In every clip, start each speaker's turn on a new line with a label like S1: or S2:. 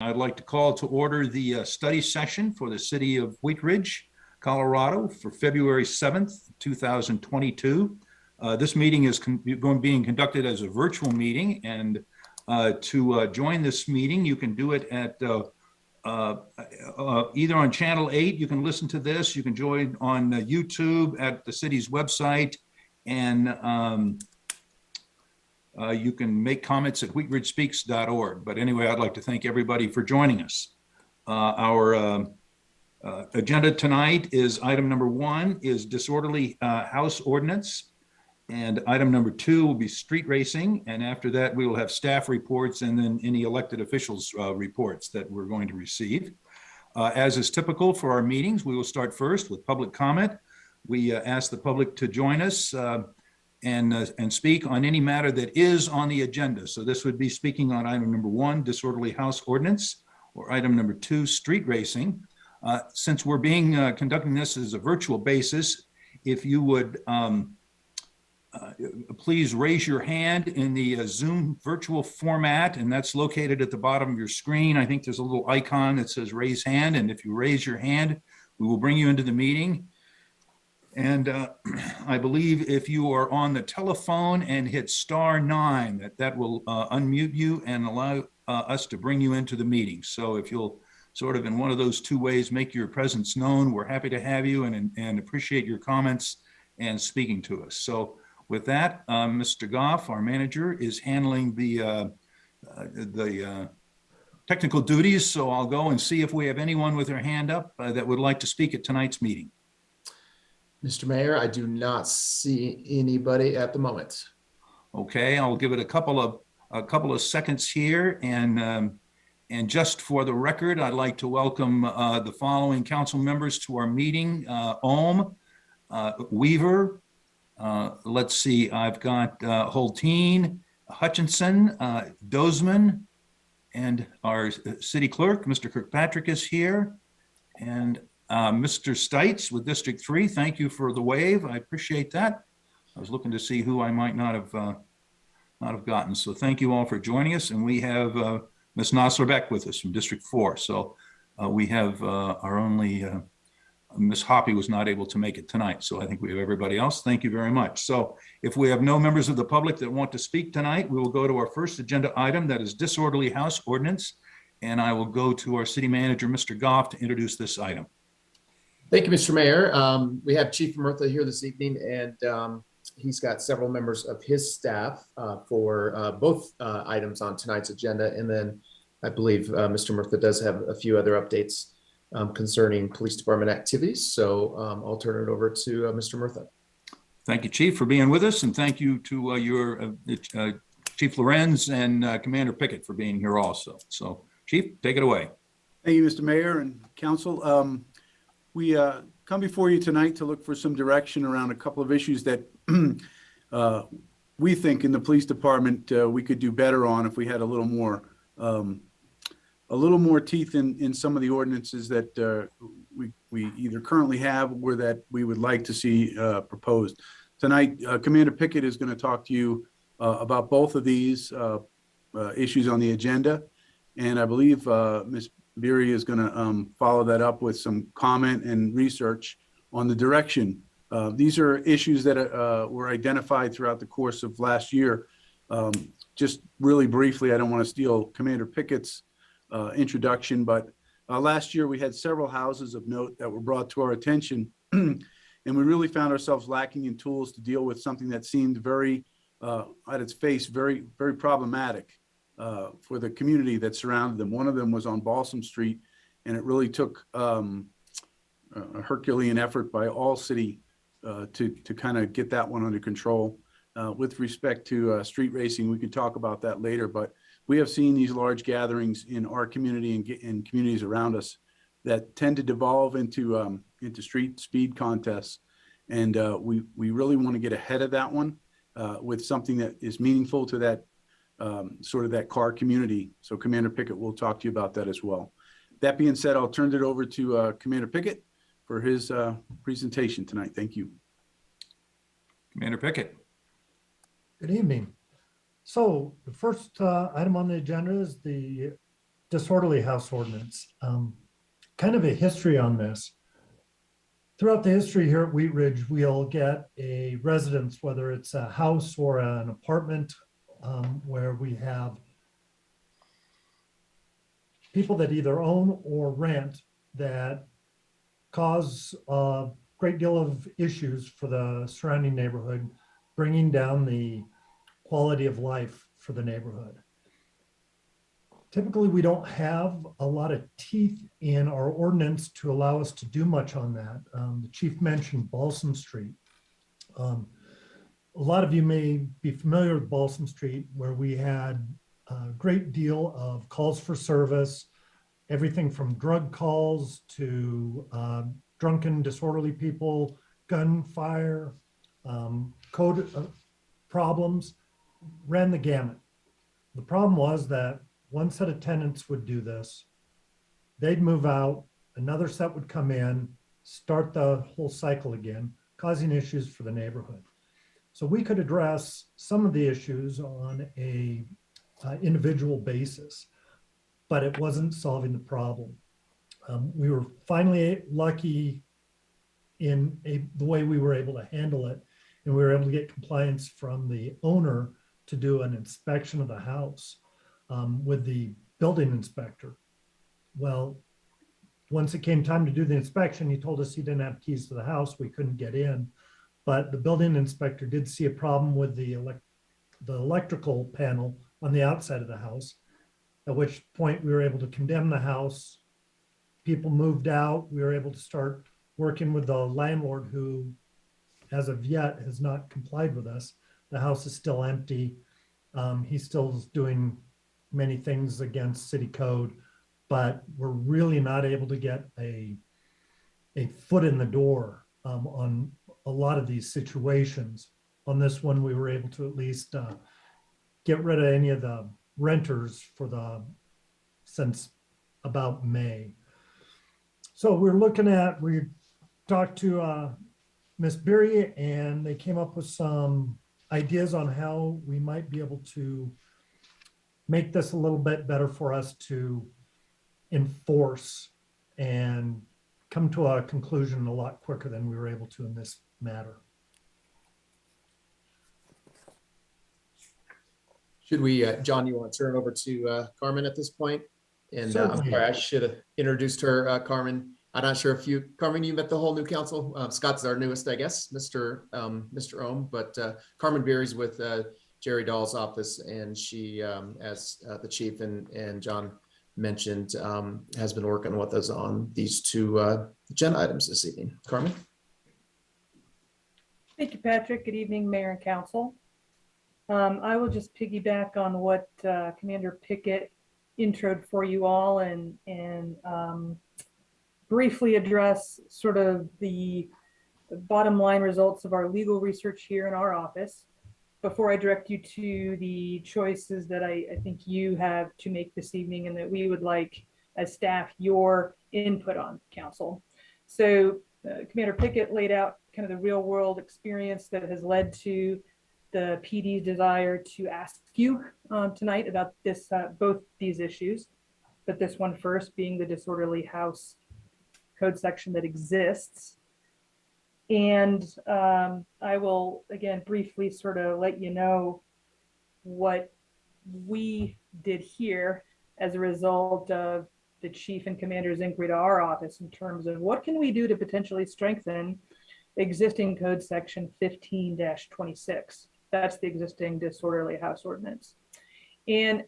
S1: I'd like to call to order the study session for the city of Wheat Ridge, Colorado for February 7th, 2022. This meeting is being conducted as a virtual meeting, and to join this meeting, you can do it at either on channel 8, you can listen to this, you can join on YouTube at the city's website, and you can make comments at wheatridgespeaks.org. But anyway, I'd like to thank everybody for joining us. Our agenda tonight is item number 1 is disorderly house ordinance. And item number 2 will be street racing. And after that, we will have staff reports and then any elected officials reports that we're going to receive. As is typical for our meetings, we will start first with public comment. We ask the public to join us and speak on any matter that is on the agenda. So this would be speaking on item number 1, disorderly house ordinance, or item number 2, street racing. Since we're conducting this as a virtual basis, if you would please raise your hand in the Zoom virtual format, and that's located at the bottom of your screen. I think there's a little icon that says raise hand, and if you raise your hand, we will bring you into the meeting. And I believe if you are on the telephone and hit *9, that will unmute you and allow us to bring you into the meeting. So if you'll sort of in one of those two ways make your presence known, we're happy to have you and appreciate your comments and speaking to us. So with that, Mr. Goff, our manager, is handling the technical duties. So I'll go and see if we have anyone with their hand up that would like to speak at tonight's meeting.
S2: Mr. Mayor, I do not see anybody at the moment.
S1: Okay, I'll give it a couple of seconds here, and just for the record, I'd like to welcome the following council members to our meeting: Ohm, Weaver. Let's see, I've got Holteen, Hutchinson, Dozman, and our city clerk, Mr. Kirkpatrick, is here, and Mr. Stites with District 3, thank you for the wave. I appreciate that. I was looking to see who I might not have gotten. So thank you all for joining us. And we have Ms. Noslerbeck with us from District 4. So we have our only, Ms. Hoppy was not able to make it tonight. So I think we have everybody else. Thank you very much. So if we have no members of the public that want to speak tonight, we will go to our first agenda item, that is disorderly house ordinance. And I will go to our city manager, Mr. Goff, to introduce this item.
S2: Thank you, Mr. Mayor. We have Chief Murtha here this evening, and he's got several members of his staff for both items on tonight's agenda. And then I believe Mr. Murtha does have a few other updates concerning police department activities. So I'll turn it over to Mr. Murtha.
S1: Thank you, Chief, for being with us. And thank you to your Chief Lorenz and Commander Pickett for being here also. So Chief, take it away.
S3: Thank you, Mr. Mayor and Council. We come before you tonight to look for some direction around a couple of issues that we think in the police department we could do better on if we had a little more teeth in some of the ordinances that we either currently have or that we would like to see proposed. Tonight, Commander Pickett is going to talk to you about both of these issues on the agenda, and I believe Ms. Beery is going to follow that up with some comment and research on the direction. These are issues that were identified throughout the course of last year. Just really briefly, I don't want to steal Commander Pickett's introduction, but last year we had several houses of note that were brought to our attention, and we really found ourselves lacking in tools to deal with something that seemed very, at its face, very, very problematic for the community that surrounded them. One of them was on Balsam Street, and it really took a Herculean effort by all city to kind of get that one under control. With respect to street racing, we could talk about that later, but we have seen these large gatherings in our community and communities around us that tend to devolve into street speed contests, and we really want to get ahead of that one with something that is meaningful to that sort of that car community. So Commander Pickett will talk to you about that as well. That being said, I'll turn it over to Commander Pickett for his presentation tonight. Thank you.
S1: Commander Pickett.
S4: Good evening. So the first item on the agenda is the disorderly house ordinance. Kind of a history on this. Throughout the history here at Wheat Ridge, we'll get a residence, whether it's a house or an apartment, where we have people that either own or rent that cause a great deal of issues for the surrounding neighborhood, bringing down the quality of life for the neighborhood. Typically, we don't have a lot of teeth in our ordinance to allow us to do much on that. The chief mentioned Balsam Street. A lot of you may be familiar with Balsam Street, where we had a great deal of calls for service, everything from drug calls to drunken, disorderly people, gunfire, code problems, ran the gamut. The problem was that one set of tenants would do this, they'd move out, another set would come in, start the whole cycle again, causing issues for the neighborhood. So we could address some of the issues on a individual basis, but it wasn't solving the problem. We were finally lucky in the way we were able to handle it, and we were able to get compliance from the owner to do an inspection of the house with the building inspector. Well, once it came time to do the inspection, he told us he didn't have keys to the house, we couldn't get in, but the building inspector did see a problem with the electrical panel on the outside of the house, at which point we were able to condemn the house. People moved out. We were able to start working with the landlord, who, as of yet, has not complied with us. The house is still empty. He's still doing many things against city code, but we're really not able to get a foot in the door on a lot of these situations. On this one, we were able to at least get rid of any of the renters since about May. So we talked to Ms. Beery, and they came up with some ideas on how we might be able to make this a little bit better for us to enforce and come to a conclusion a lot quicker than we were able to in this matter.
S2: Should we, John, you want to turn it over to Carmen at this point? And I'm
S4: Certainly.
S2: sorry, I should have introduced her, Carmen. I'm not sure if Carmen, you met the whole new council. Scott's our newest, I guess, Mr. Ohm, but Carmen Beery's with Jerry Dahl's office, and she, as the chief and John mentioned, has been working with us on these two agenda items this evening. Carmen?
S5: Thank you, Patrick. Good evening, Mayor and Council. I will just piggyback on what Commander Pickett introed for you all and briefly address sort of the bottom line results of our legal research here in our office before I direct you to the choices that I think you have to make this evening and that we would like as staff your input on, Council. So Commander Pickett laid out kind of the real world experience that has led to the PD's desire to ask you tonight about this, both these issues, but this one first being the disorderly house code section that exists. And I will, again, briefly sort of let you know what we did here as a result of the chief and commander's inquiry to our office in terms of what can we do to potentially strengthen existing code section 15-26. That's the existing disorderly house ordinance. And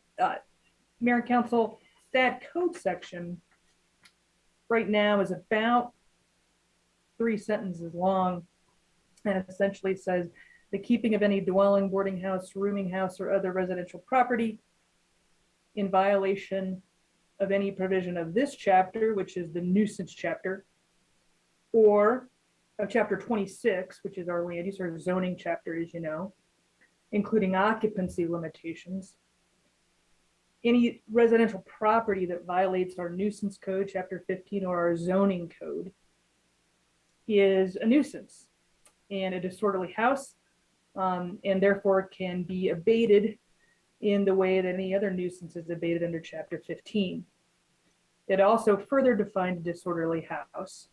S5: Mayor and Council, that code section right now is about 3 sentences long, and it essentially says the keeping of any dwelling, boarding house, rooming house, or other residential property in violation of any provision of this chapter, which is the nuisance chapter, or of chapter 26, which is our land use or zoning chapter, as you know, including occupancy limitations. Any residential property that violates our nuisance code, chapter 15, or our zoning code is a nuisance and a disorderly house, and therefore can be abated in the way that any other nuisance is abated under chapter 15. It also further defined a disorderly house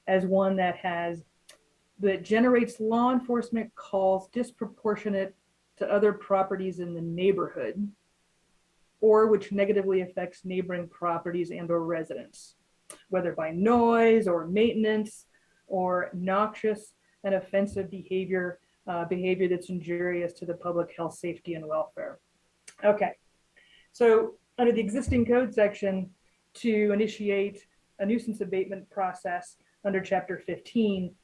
S5: as one that generates law enforcement calls disproportionate to other properties in the neighborhood, or which negatively affects neighboring properties and or residents, whether by noise or maintenance or noxious and offensive behavior that's injurious to the public health, safety, and welfare. Okay, so under the existing code section, to initiate a nuisance abatement process under Chapter 15,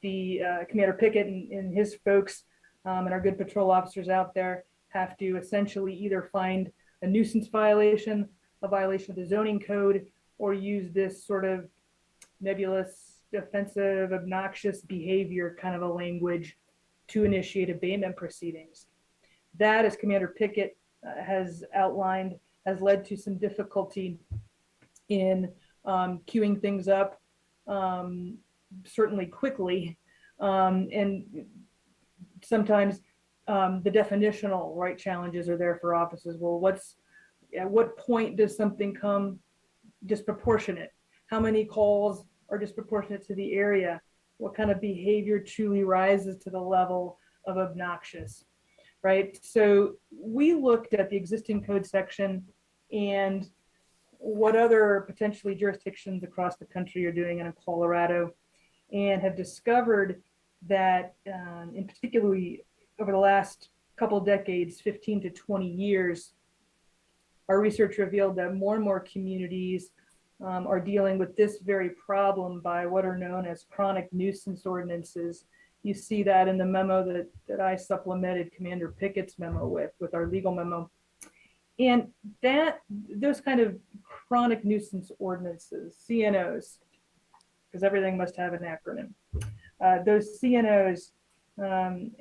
S5: the Commander Pickett and his folks and our good patrol officers out there have to essentially either find a nuisance violation, a violation of the zoning code, or use this sort of nebulous, offensive, obnoxious behavior kind of a language to initiate abatement proceedings. That, as Commander Pickett has outlined, has led to some difficulty in queuing things up, certainly quickly, and sometimes the definitional challenges are there for offices. Well, at what point does something come disproportionate? How many calls are disproportionate to the area? What kind of behavior truly rises to the level of obnoxious, right? So we looked at the existing code section and what other potentially jurisdictions across the country are doing in Colorado, and have discovered that in particularly over the last couple decades, 15 to 20 years, our research revealed that more and more communities are dealing with this very problem by what are known as chronic nuisance ordinances. You see that in the memo that I supplemented Commander Pickett's memo with our legal memo. And those kind of chronic nuisance ordinances, CNOs, because everything must have an acronym. Those CNOs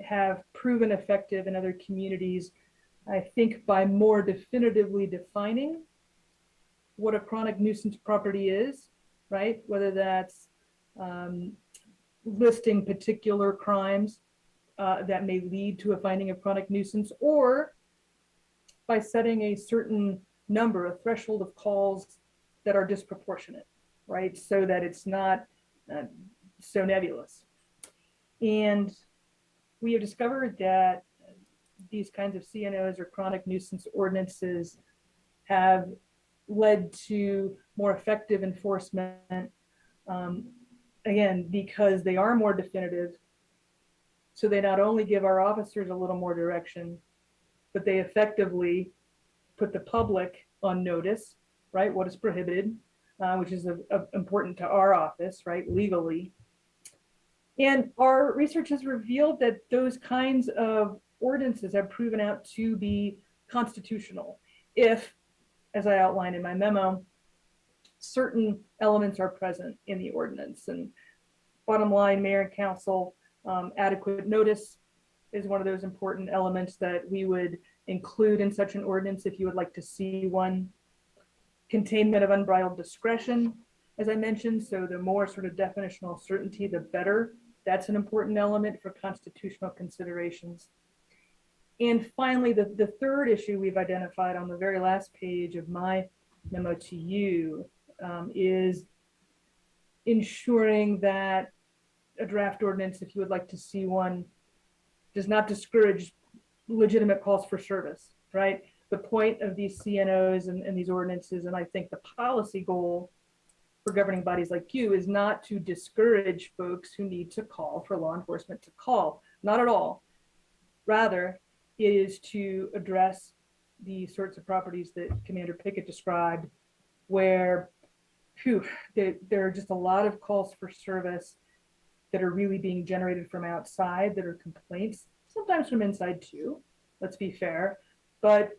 S5: have proven effective in other communities, I think, by more definitively defining what a chronic nuisance property is, right? Whether that's listing particular crimes that may lead to a finding of chronic nuisance, or by setting a certain number, a threshold of calls that are disproportionate, right? So that it's not so nebulous. And we have discovered that these kinds of CNOs or chronic nuisance ordinances have led to more effective enforcement, again, because they are more definitive. So they not only give our officers a little more direction, but they effectively put the public on notice, right? What is prohibited, which is important to our office, right, legally. And our research has revealed that those kinds of ordinances have proven out to be constitutional if, as I outlined in my memo, certain elements are present in the ordinance. And bottom line, Mayor and Council, adequate notice is one of those important elements that we would include in such an ordinance if you would like to see one. Containment of unbridled discretion, as I mentioned, so the more sort of definitional certainty, the better. That's an important element for constitutional considerations. And finally, the third issue we've identified on the very last page of my memo to you is ensuring that a draft ordinance, if you would like to see one, does not discourage legitimate calls for service, right? The point of these CNOs and these ordinances, and I think the policy goal for governing bodies like you, is not to discourage folks who need to call for law enforcement to call, not at all. Rather, it is to address the sorts of properties that Commander Pickett described, where there are just a lot of calls for service that are really being generated from outside, that are complaints, sometimes from inside too, let's be fair. But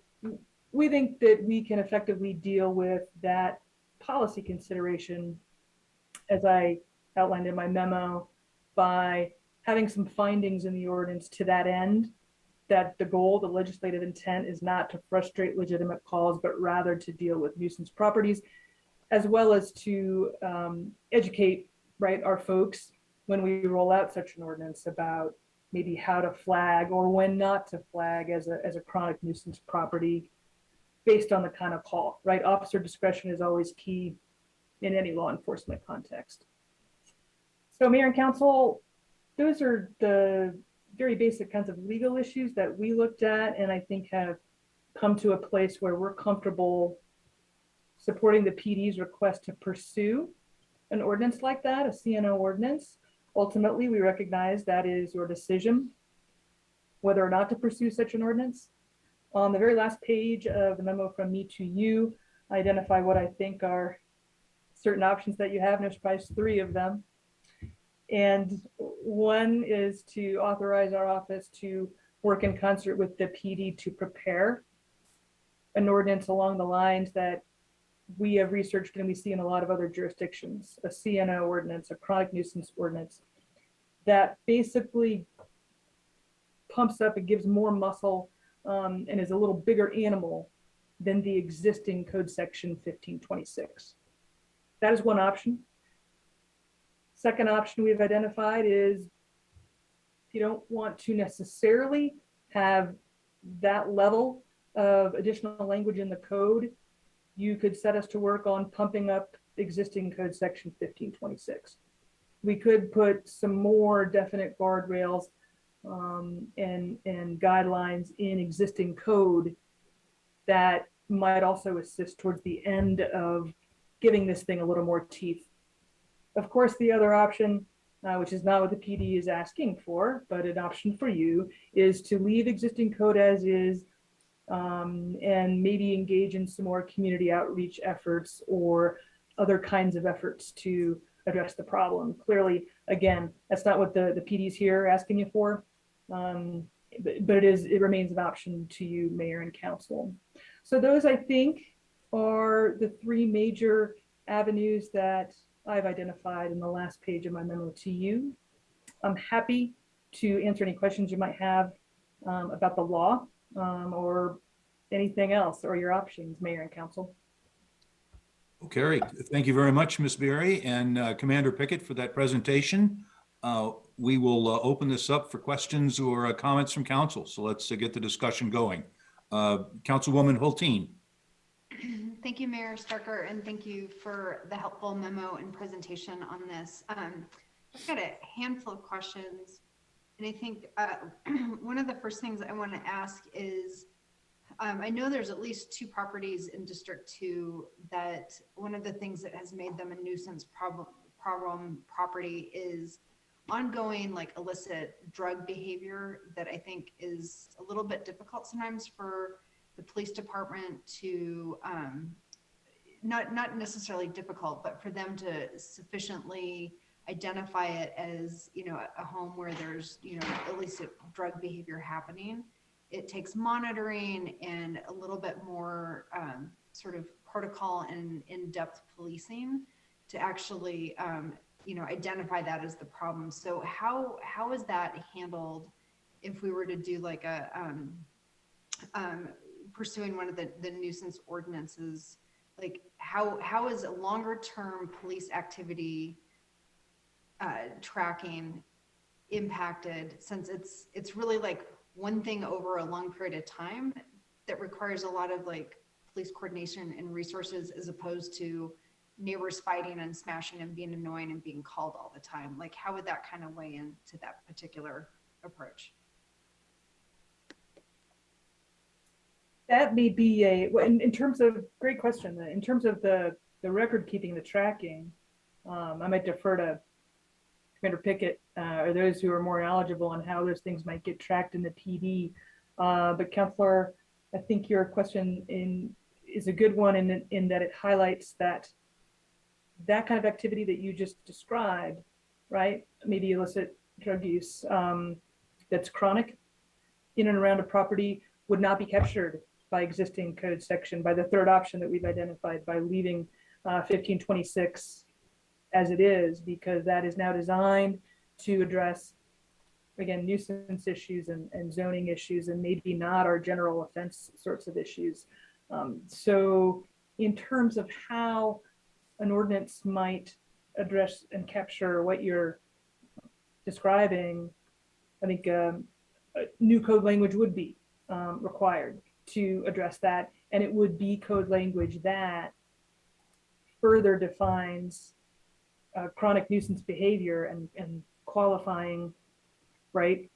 S5: we think that we can effectively deal with that policy consideration, as I outlined in my memo, by having some findings in the ordinance to that end, that the goal, the legislative intent, is not to frustrate legitimate calls, but rather to deal with nuisance properties, as well as to educate, right, our folks when we roll out such an ordinance about maybe how to flag or when not to flag as a chronic nuisance property. based on the kind of call, right? Officer discretion is always key in any law enforcement context. So Mayor and Council, those are the very basic kinds of legal issues that we looked at and I think have come to a place where we're comfortable supporting the PD's request to pursue an ordinance like that, a CNO ordinance. Ultimately, we recognize that is your decision whether or not to pursue such an ordinance. On the very last page of the memo from me to you, I identify what I think are certain options that you have, no surprise, 3 of them. And one is to authorize our office to work in concert with the PD to prepare an ordinance along the lines that we have researched and we see in a lot of other jurisdictions, a CNO ordinance, a chronic nuisance ordinance, that basically pumps up and gives more muscle and is a little bigger animal than the existing code section 1526. That is one option. Second option we've identified is if you don't want to necessarily have that level of additional language in the code, you could set us to work on pumping up existing code section 1526. We could put some more definite guardrails and guidelines in existing code that might also assist towards the end of giving this thing a little more teeth. Of course, the other option, which is not what the PD is asking for, but an option for you, is to leave existing code as is and maybe engage in some more community outreach efforts or other kinds of efforts to address the problem. Clearly, again, that's not what the PD's here asking you for, but it remains an option to you, Mayor and Council. So those, I think, are the 3 major avenues that I've identified in the last page of my memo to you. I'm happy to answer any questions you might have about the law or anything else or your options, Mayor and Council.
S1: Okay, thank you very much, Ms. Berry and Commander Pickett for that presentation. We will open this up for questions or comments from council. So let's get the discussion going. Councilwoman Hulteen.
S6: Thank you, Mayor Starker, and thank you for the helpful memo and presentation on this. I've got a handful of questions, and I think one of the first things I want to ask is, I know there's at least 2 properties in District 2 that one of the things that has made them a nuisance problem property is ongoing, like, illicit drug behavior that I think is a little bit difficult sometimes for the police department to, not necessarily difficult, but for them to sufficiently identify it as, you know, a home where there's, you know, illicit drug behavior happening. It takes monitoring and a little bit more sort of protocol and in-depth policing to actually, you know, identify that as the problem. So how is that handled if we were to do like a pursuing one of the nuisance ordinances? Like how is a longer term police activity tracking impacted, since it's really like one thing over a long period of time that requires a lot of like police coordination and resources, as opposed to neighbors fighting and smashing and being annoying and being called all the time? Like, how would that kind of weigh into that particular approach?
S5: That may be in terms of, great question, in terms of the record keeping, the tracking, I might defer to Commander Pickett or those who are more knowledgeable on how those things might get tracked in the PD. But Councilor, I think your question is a good one in that it highlights that kind of activity that you just described, right? Maybe illicit drug use that's chronic in and around a property would not be captured by existing code section, by the 3rd option that we've identified, by leaving 1526 as it is, because that is now designed to address, again, nuisance issues and zoning issues, and maybe not our general offense sorts of issues. So in terms of how an ordinance might address and capture what you're describing, I think new code language would be required to address that And it would be code language that further defines chronic nuisance behavior and qualifying, right,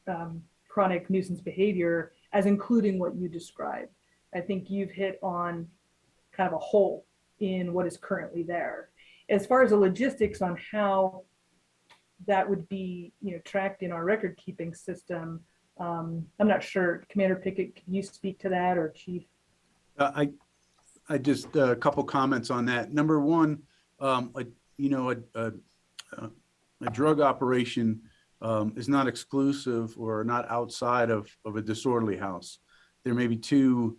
S5: chronic nuisance behavior as including what you described. I think you've hit on kind of a hole in what is currently there. As far as the logistics on how that would be, tracked in our record keeping system, I'm not sure. Commander Pickett, can you speak to that, or Chief?
S3: I just a couple comments on that. Number one, a drug operation is not exclusive or not outside of a disorderly house. There may be two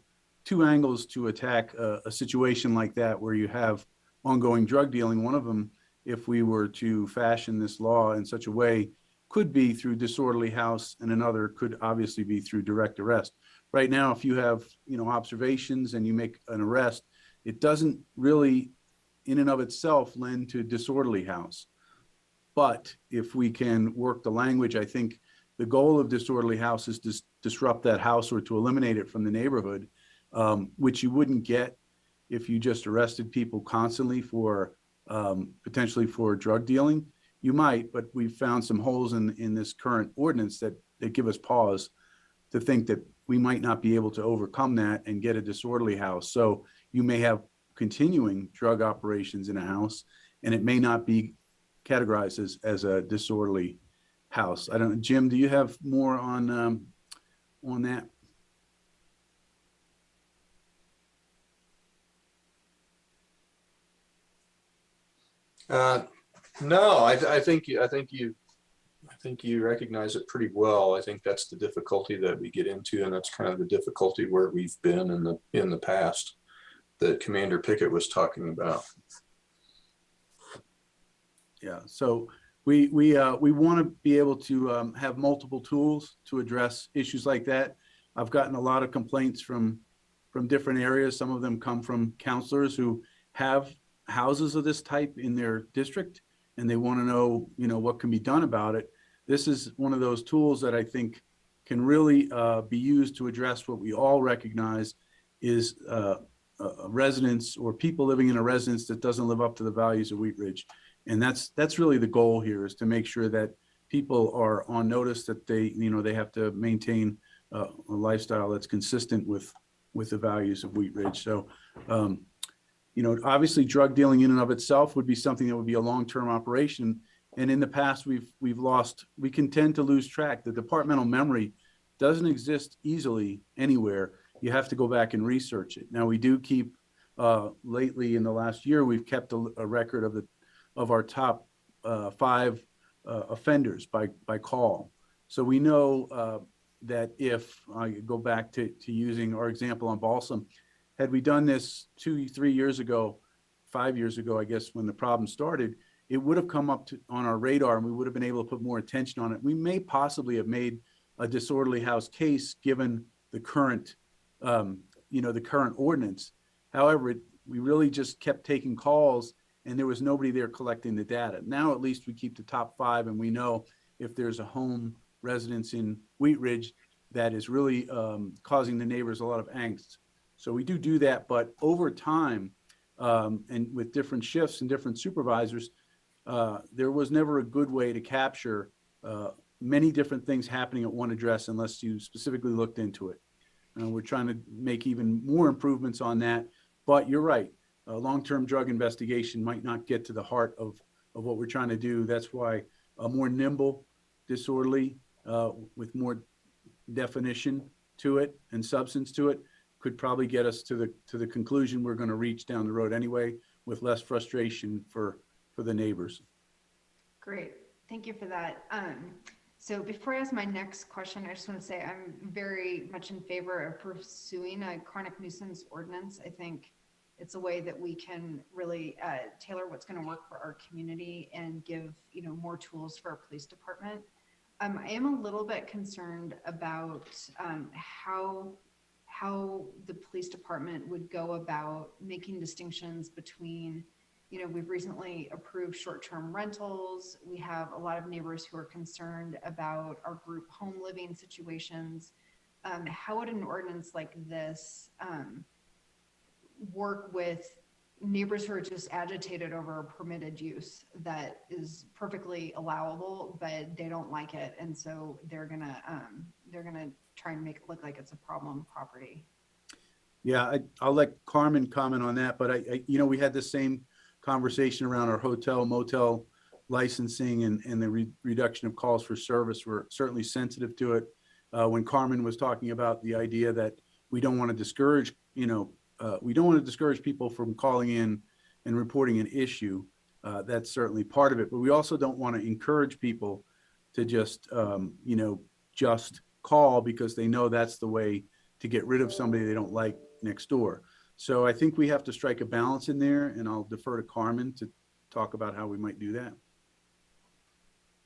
S3: angles to attack a situation like that where you have ongoing drug dealing. One of them, if we were to fashion this law in such a way, could be through disorderly house, and another could obviously be through direct arrest. Right now, if you have observations and you make an arrest, it doesn't really in and of itself lend to disorderly house. But if we can work the language, I think the goal of disorderly house is to disrupt that house or to eliminate it from the neighborhood, which you wouldn't get if you just arrested people constantly for potentially for drug dealing. You might, but we've found some holes in this current ordinance that give us pause to think that we might not be able to overcome that and get a disorderly house. So you may have continuing drug operations in a house, and it may not be categorized as a disorderly house. I don't know, Jim, do you have more on that?
S7: No, I think you recognize it pretty well. I think that's the difficulty that we get into, and that's kind of the difficulty where we've been in the past that Commander Pickett was talking about.
S3: Yeah, so we want to be able to have multiple tools to address issues like that. I've gotten a lot of complaints from different areas. Some of them come from counselors who have houses of this type in their district, and they want to know, what can be done about it. This is one of those tools that I think can really be used to address what we all recognize is a residence or people living in a residence that doesn't live up to the values of Wheat Ridge. And that's really the goal here, is to make sure that people are on notice that they have to maintain a lifestyle that's consistent with the values of Wheat Ridge. So, obviously drug dealing in and of itself would be something that would be a long-term operation. And in the past, we can tend to lose track. The departmental memory doesn't exist easily anywhere. You have to go back and research it. Now we do keep, lately in the last year, we've kept a record of our top 5 offenders by call. So we know that if I go back to using our example on Balsam, had we done this 2-3 years ago, 5 years ago, I guess, when the problem started, it would have come up on our radar, and we would have been able to put more attention on it. We may possibly have made a disorderly house case given the current, the current ordinance. However, we really just kept taking calls, and there was nobody there collecting the data. Now, at least we keep the top 5, and we know if there's a home residence in Wheat Ridge that is really causing the neighbors a lot of angst. So we do that, but over time, and with different shifts and different supervisors, there was never a good way to capture many different things happening at one address unless you specifically looked into it. We're trying to make even more improvements on that, but you're right. A long-term drug investigation might not get to the heart of what we're trying to do. That's why a more nimble, disorderly, with more definition to it and substance to it could probably get us to the conclusion we're going to reach down the road anyway, with less frustration for the neighbors.
S6: Great, thank you for that. So before I ask my next question, I just want to say I'm very much in favor of pursuing a chronic nuisance ordinance. I think it's a way that we can really tailor what's going to work for our community and give more tools for our police department. I am a little bit concerned about how the police department would go about making distinctions between, we've recently approved short-term rentals. We have a lot of neighbors who are concerned about our group home living situations. How would an ordinance like this work with neighbors who are just agitated over a permitted use that is perfectly allowable, but they don't like it. And so they're gonna try and make it look like it's a problem property.
S3: Yeah, I'll let Carmen comment on that, but we had the same conversation around our hotel motel licensing and the reduction of calls for service. We're certainly sensitive to it. When Carmen was talking about the idea that we don't want to discourage, people from calling in and reporting an issue. That's certainly part of it, but we also don't want to encourage people to just call because they know that's the way to get rid of somebody they don't like next door. So I think we have to strike a balance in there, and I'll defer to Carmen to talk about how we might do that.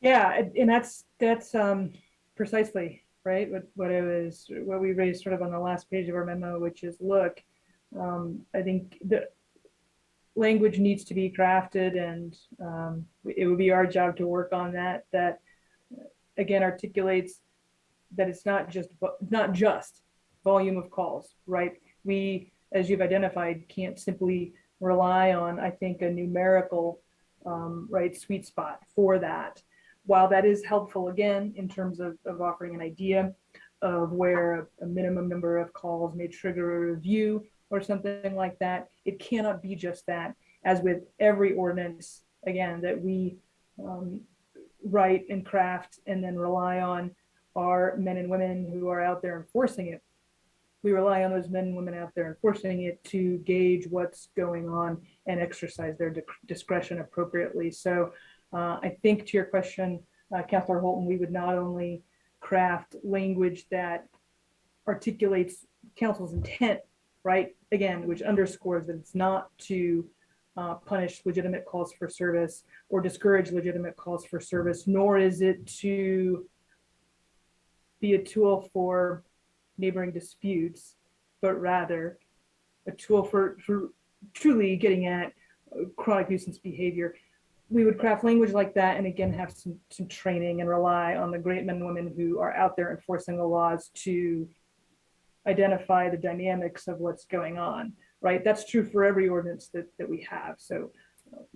S5: Yeah, and that's precisely right what we raised sort of on the last page of our memo, which is, look, I think the language needs to be crafted, and it would be our job to work on that again articulates that it's not just volume of calls, right? We, as you've identified, can't simply rely on, I think, a numerical sweet spot for that. While that is helpful, again, in terms of offering an idea of where a minimum number of calls may trigger a review or something like that, it cannot be just that. As with every ordinance, again, that we write and craft and then rely on our men and women who are out there enforcing it. We rely on those men and women out there enforcing it to gauge what's going on and exercise their discretion appropriately. So I think to your question, Councilor Holton, we would not only craft language that articulates council's intent, right? Again, which underscores that it's not to punish legitimate calls for service or discourage legitimate calls for service, nor is it to be a tool for neighboring disputes, but rather a tool for truly getting at chronic nuisance behavior. We would craft language like that, and again, have some training and rely on the great men and women who are out there enforcing the laws to identify the dynamics of what's going on, right? That's true for every ordinance that we have. So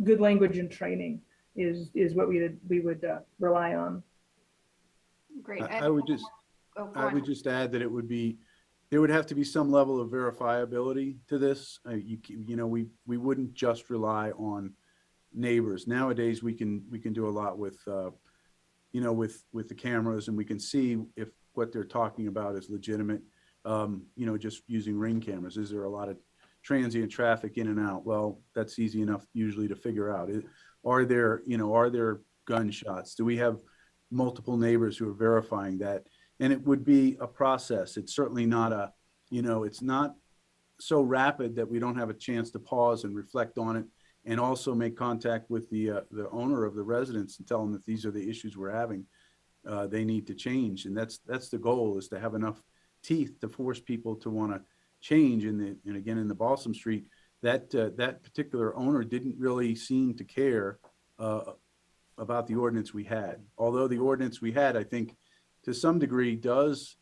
S5: good language and training is what we would rely on.
S6: Great.
S3: I would just add that there would have to be some level of verifiability to this. We wouldn't just rely on neighbors. Nowadays, we can do a lot with with the cameras, and we can see if what they're talking about is legitimate. Just using Ring cameras. Is there a lot of transient traffic in and out? Well, that's easy enough usually to figure out. Are there gunshots? Do we have multiple neighbors who are verifying that? And it would be a process. It's certainly not it's not so rapid that we don't have a chance to pause and reflect on it, and also make contact with the owner of the residence and tell them that these are the issues we're having. They need to change, and that's the goal, is to have enough teeth to force people to want to change. And again, in the Balsam Street, that particular owner didn't really seem to care about the ordinance we had. Although the ordinance we had, I think, to some degree, does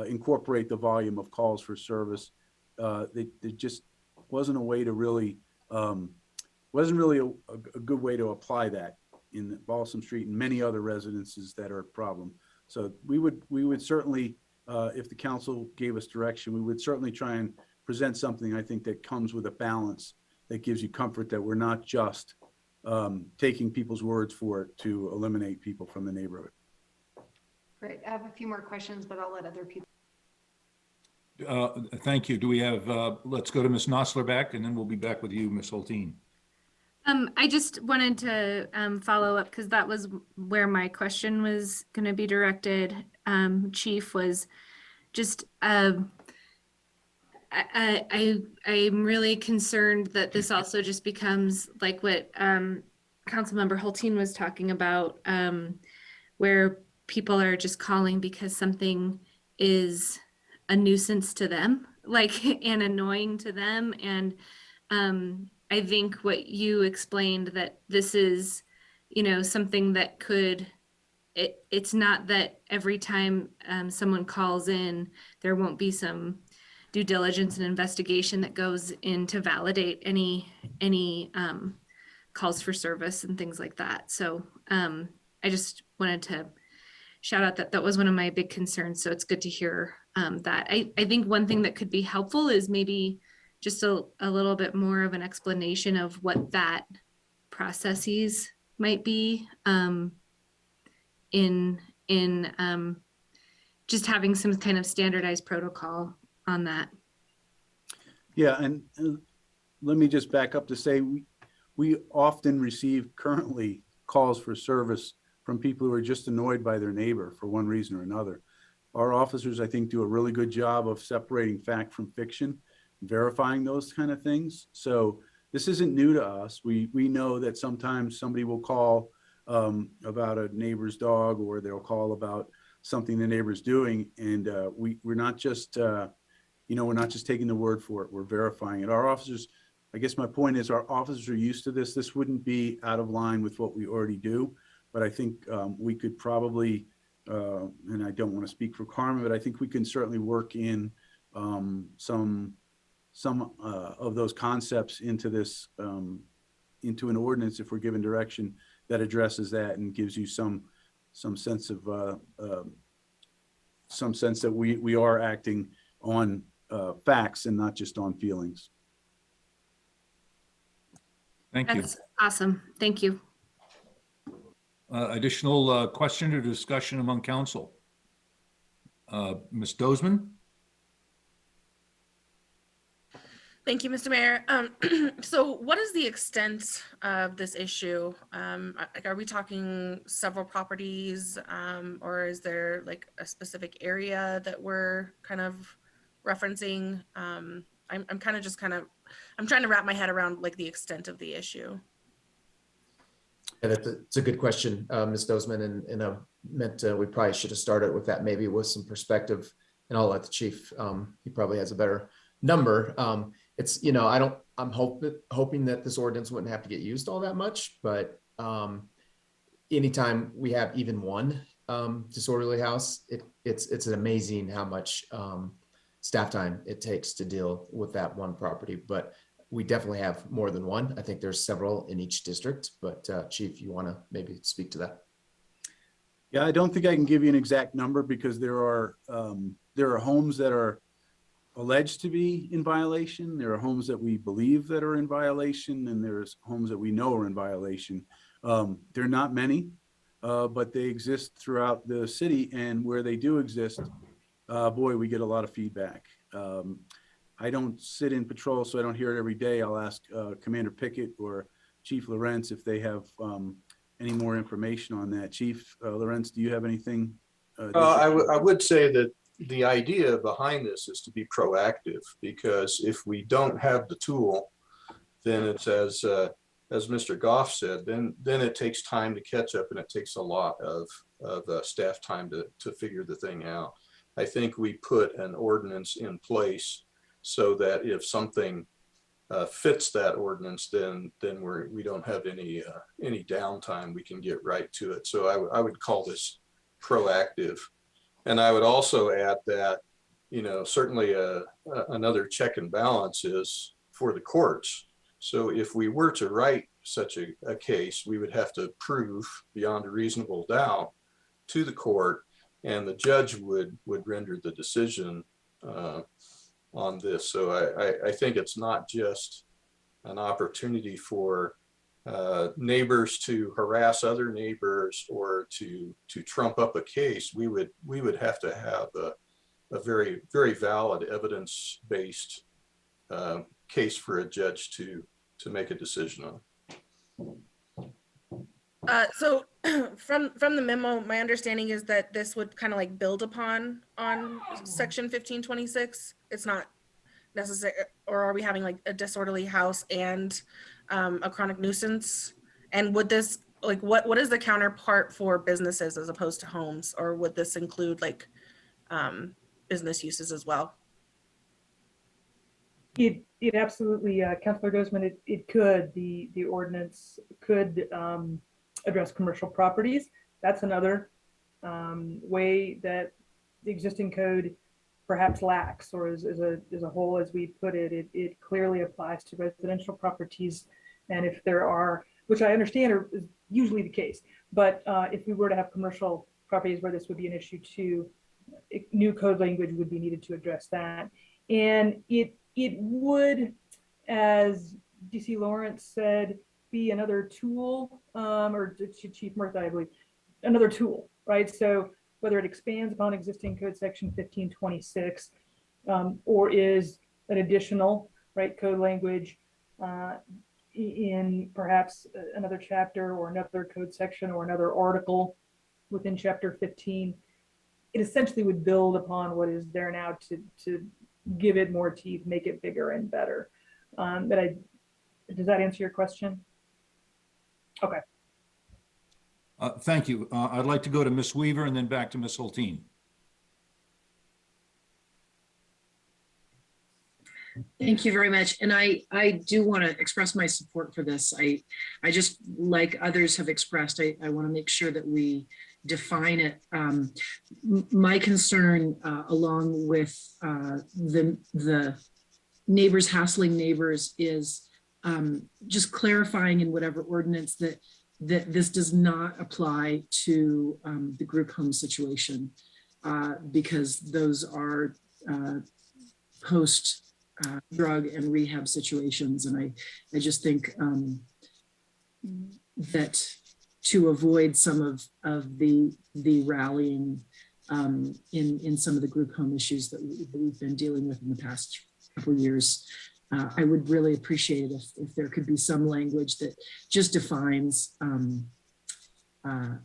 S3: incorporate the volume of calls for service. There just wasn't a way to really, wasn't really a good way to apply that in the Balsam Street and many other residences that are a problem. So we would certainly, if the council gave us direction, we would certainly try and present something, I think, that comes with a balance that gives you comfort that we're not just taking people's words for it to eliminate people from the neighborhood.
S6: Great. I have a few more questions, but I'll let other people.
S1: Thank you. Do we have, let's go to Ms. Nosler back, and then we'll be back with you, Ms. Holteen.
S8: I just wanted to follow up, because that was where my question was going to be directed. Chief, was just I'm really concerned that this also just becomes like what Councilmember Holteen was talking about, where people are just calling because something is a nuisance to them, and annoying to them. And I think what you explained, that this is, something that could, it's not that every time someone calls in, there won't be some due diligence and investigation that goes in to validate any calls for service and things like that. So I just wanted to shout out that was one of my big concerns. So it's good to hear that. I think one thing that could be helpful is maybe just a little bit more of an explanation of what that processes might be in just having some kind of standardized protocol on that.
S3: Yeah, and let me just back up to say we often receive currently calls for service from people who are just annoyed by their neighbor for one reason or another. Our officers, I think, do a really good job of separating fact from fiction, verifying those kind of things. So this isn't new to us. We know that sometimes somebody will call about a neighbor's dog, or they'll call about something the neighbor's doing, and we're not just we're not just taking the word for it. We're verifying it. Our officers, I guess my point is, our officers are used to this. This wouldn't be out of line with what we already do, but I think we could probably, and I don't want to speak for Carmen, but I think we can certainly work in some of those concepts into this, into an ordinance if we're given direction that addresses that and gives you some sense of some sense that we are acting on facts and not just on feelings.
S1: Thank you.
S8: That's awesome. Thank you.
S1: Additional question or discussion among council? Ms. Dozeman?
S9: Thank you, Mr. Mayor. So what is the extent of this issue? Are we talking several properties, or is there like a specific area that we're kind of referencing? I'm kind of I'm trying to wrap my head around like the extent of the issue.
S2: And it's a good question, Ms. Dozeman, and I meant we probably should have started with that, maybe with some perspective, and I'll let the chief, he probably has a better number. It's, I'm hoping that this ordinance wouldn't have to get used all that much, but anytime we have even one disorderly house, it's amazing how much staff time it takes to deal with that one property. But we definitely have more than one. I think there's several in each district, but Chief, you want to maybe speak to that?
S3: Yeah, I don't think I can give you an exact number because there are homes that are alleged to be in violation. There are homes that we believe that are in violation, and there's homes that we know are in violation. They're not many, but they exist throughout the city, and where they do exist, boy, we get a lot of feedback. I don't sit in patrol, so I don't hear it every day. I'll ask Commander Pickett or Chief Lorenz if they have any more information on that. Chief Lorenz, do you have anything?
S7: I would say that the idea behind this is to be proactive, because if we don't have the tool, then it's as Mr. Goff said, then it takes time to catch up, and it takes a lot of staff time to figure the thing out. I think we put an ordinance in place so that if something fits that ordinance, then we don't have any downtime. We can get right to it. So I would call this proactive. And I would also add that, certainly another check and balance is for the courts. So if we were to write such a case, we would have to prove beyond a reasonable doubt to the court, and the judge would render the decision on this. So I think it's not just an opportunity for neighbors to harass other neighbors or to trump up a case. We would have to have a very, very valid evidence-based case for a judge to make a decision on.
S9: So from the memo, my understanding is that this would kind of like build upon on section 1526. It's not necessary, or are we having like a disorderly house and a chronic nuisance? And would this, like, what is the counterpart for businesses as opposed to homes? Or would this include like business uses as well?
S5: It absolutely, Councilor Dozeman, it could, the ordinance could address commercial properties. That's another way that the existing code perhaps lax or is a whole, as we put it, it clearly applies to residential properties. And if there are, which I understand is usually the case, but if we were to have commercial properties where this would be an issue too, new code language would be needed to address that. And it would, as DC Lawrence said, be another tool, or Chief Murtha, I believe, another tool, right? So whether it expands upon existing code section 1526 or is an additional, right, code language in perhaps another chapter or another code section or another article within chapter 15, it essentially would build upon what is there now to give it more teeth, make it bigger and better. Does that answer your question? Okay.
S1: Thank you. I'd like to go to Ms. Weaver and then back to Ms. Hulteen.
S10: Thank you very much. And I do want to express my support for this. I just, like others have expressed, I want to make sure that we define it. My concern, along with the neighbors hassling neighbors, is just clarifying in whatever ordinance that this does not apply to the group home situation, because those are post drug and rehab situations. And I just think that to avoid some of the rallying in some of the group home issues that we've been dealing with in the past couple of years, I would really appreciate it if there could be some language that just defines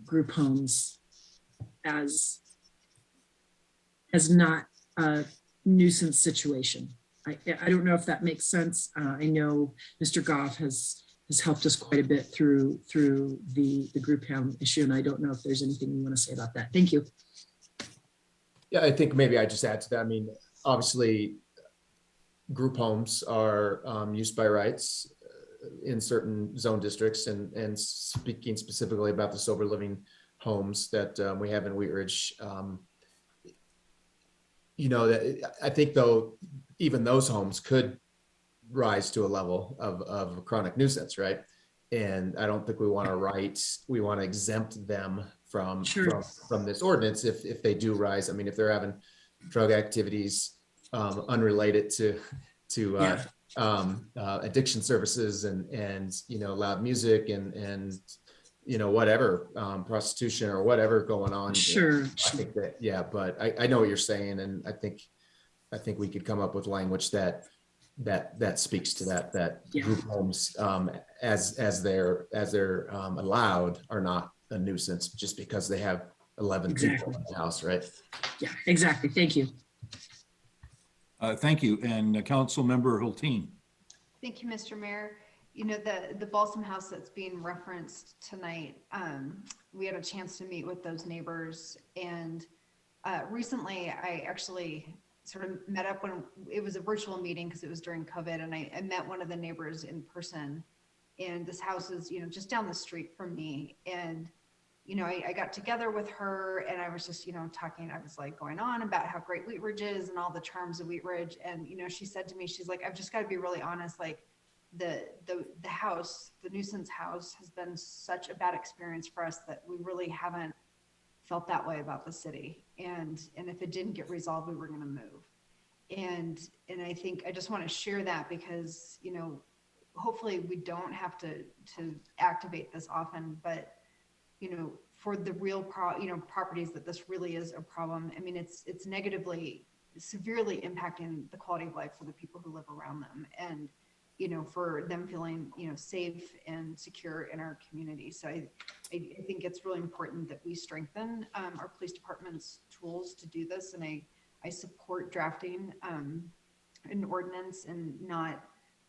S10: group homes as not a nuisance situation. I don't know if that makes sense. I know Mr. Goff has helped us quite a bit through the group home issue, and I don't know if there's anything you want to say about that. Thank you.
S2: Yeah, I think maybe I just add to that. I mean, obviously, group homes are used by rights in certain zone districts, and speaking specifically about the sober living homes that we have in Wheat Ridge, you know, that I think though, even those homes could rise to a level of chronic nuisance, right? And I don't think we want to exempt them from this ordinance if they do rise. I mean, if they're having drug activities unrelated to addiction services and you know, loud music and you know, whatever, prostitution or whatever going on.
S10: Sure.
S2: I think that, yeah, but I know what you're saying, and I think we could come up with language that speaks to that
S10: Yeah.
S2: group homes as they're allowed are not a nuisance just because they have 11 people in the house, right?
S10: Yeah, exactly. Thank you.
S1: Thank you. And Council Member Hulteen.
S6: Thank you, Mr. Mayor. You know, the Balsam House that's being referenced tonight, we had a chance to meet with those neighbors, and recently I actually sort of met up when it was a virtual meeting because it was during COVID, and I met one of the neighbors in person, and this house is, you know, just down the street from me. And, you know, I got together with her and I was just, you know, talking, I was like going on about how great Wheat Ridge is and all the charms of Wheat Ridge. And, you know, she said to me, she's like, I've just got to be really honest, like the house, the nuisance house has been such a bad experience for us that we really haven't felt that way about the city. And if it didn't get resolved, we were going to move. And I think I just want to share that because, you know, hopefully we don't have to activate this often, but, you know, for the real properties that this really is a problem. I mean, it's severely impacting the quality of life for the people who live around them, and, you know, for them feeling, you know, safe and secure in our community. So I think it's really important that we strengthen our police department's tools to do this. And I support drafting an ordinance and not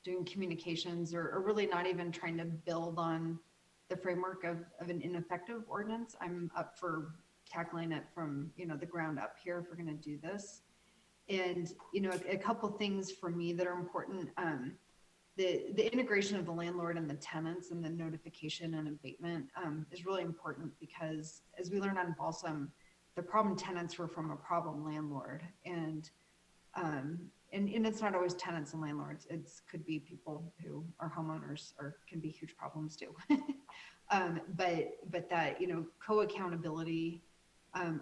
S6: doing communications or really not even trying to build on the framework of an ineffective ordinance. I'm up for tackling it from, you know, the ground up here if we're going to do this. And, you know, a couple things for me that are important. The integration of the landlord and the tenants and the notification and abatement is really important because, as we learned on Balsam, the problem tenants were from a problem landlord. And And it's not always tenants and landlords. Could be people who are homeowners or can be huge problems too. But that, co-accountability,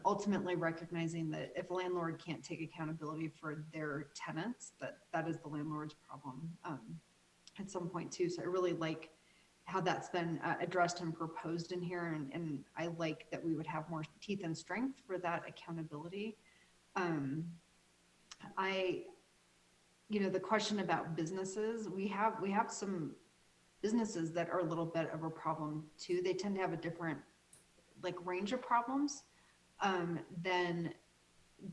S6: ultimately recognizing that if a landlord can't take accountability for their tenants, that is the landlord's problem at some point too. So I really like how that's been addressed and proposed in here. And I like that we would have more teeth and strength for that accountability. The question about businesses, we have some businesses that are a little bit of a problem too. They tend to have a different range of problems than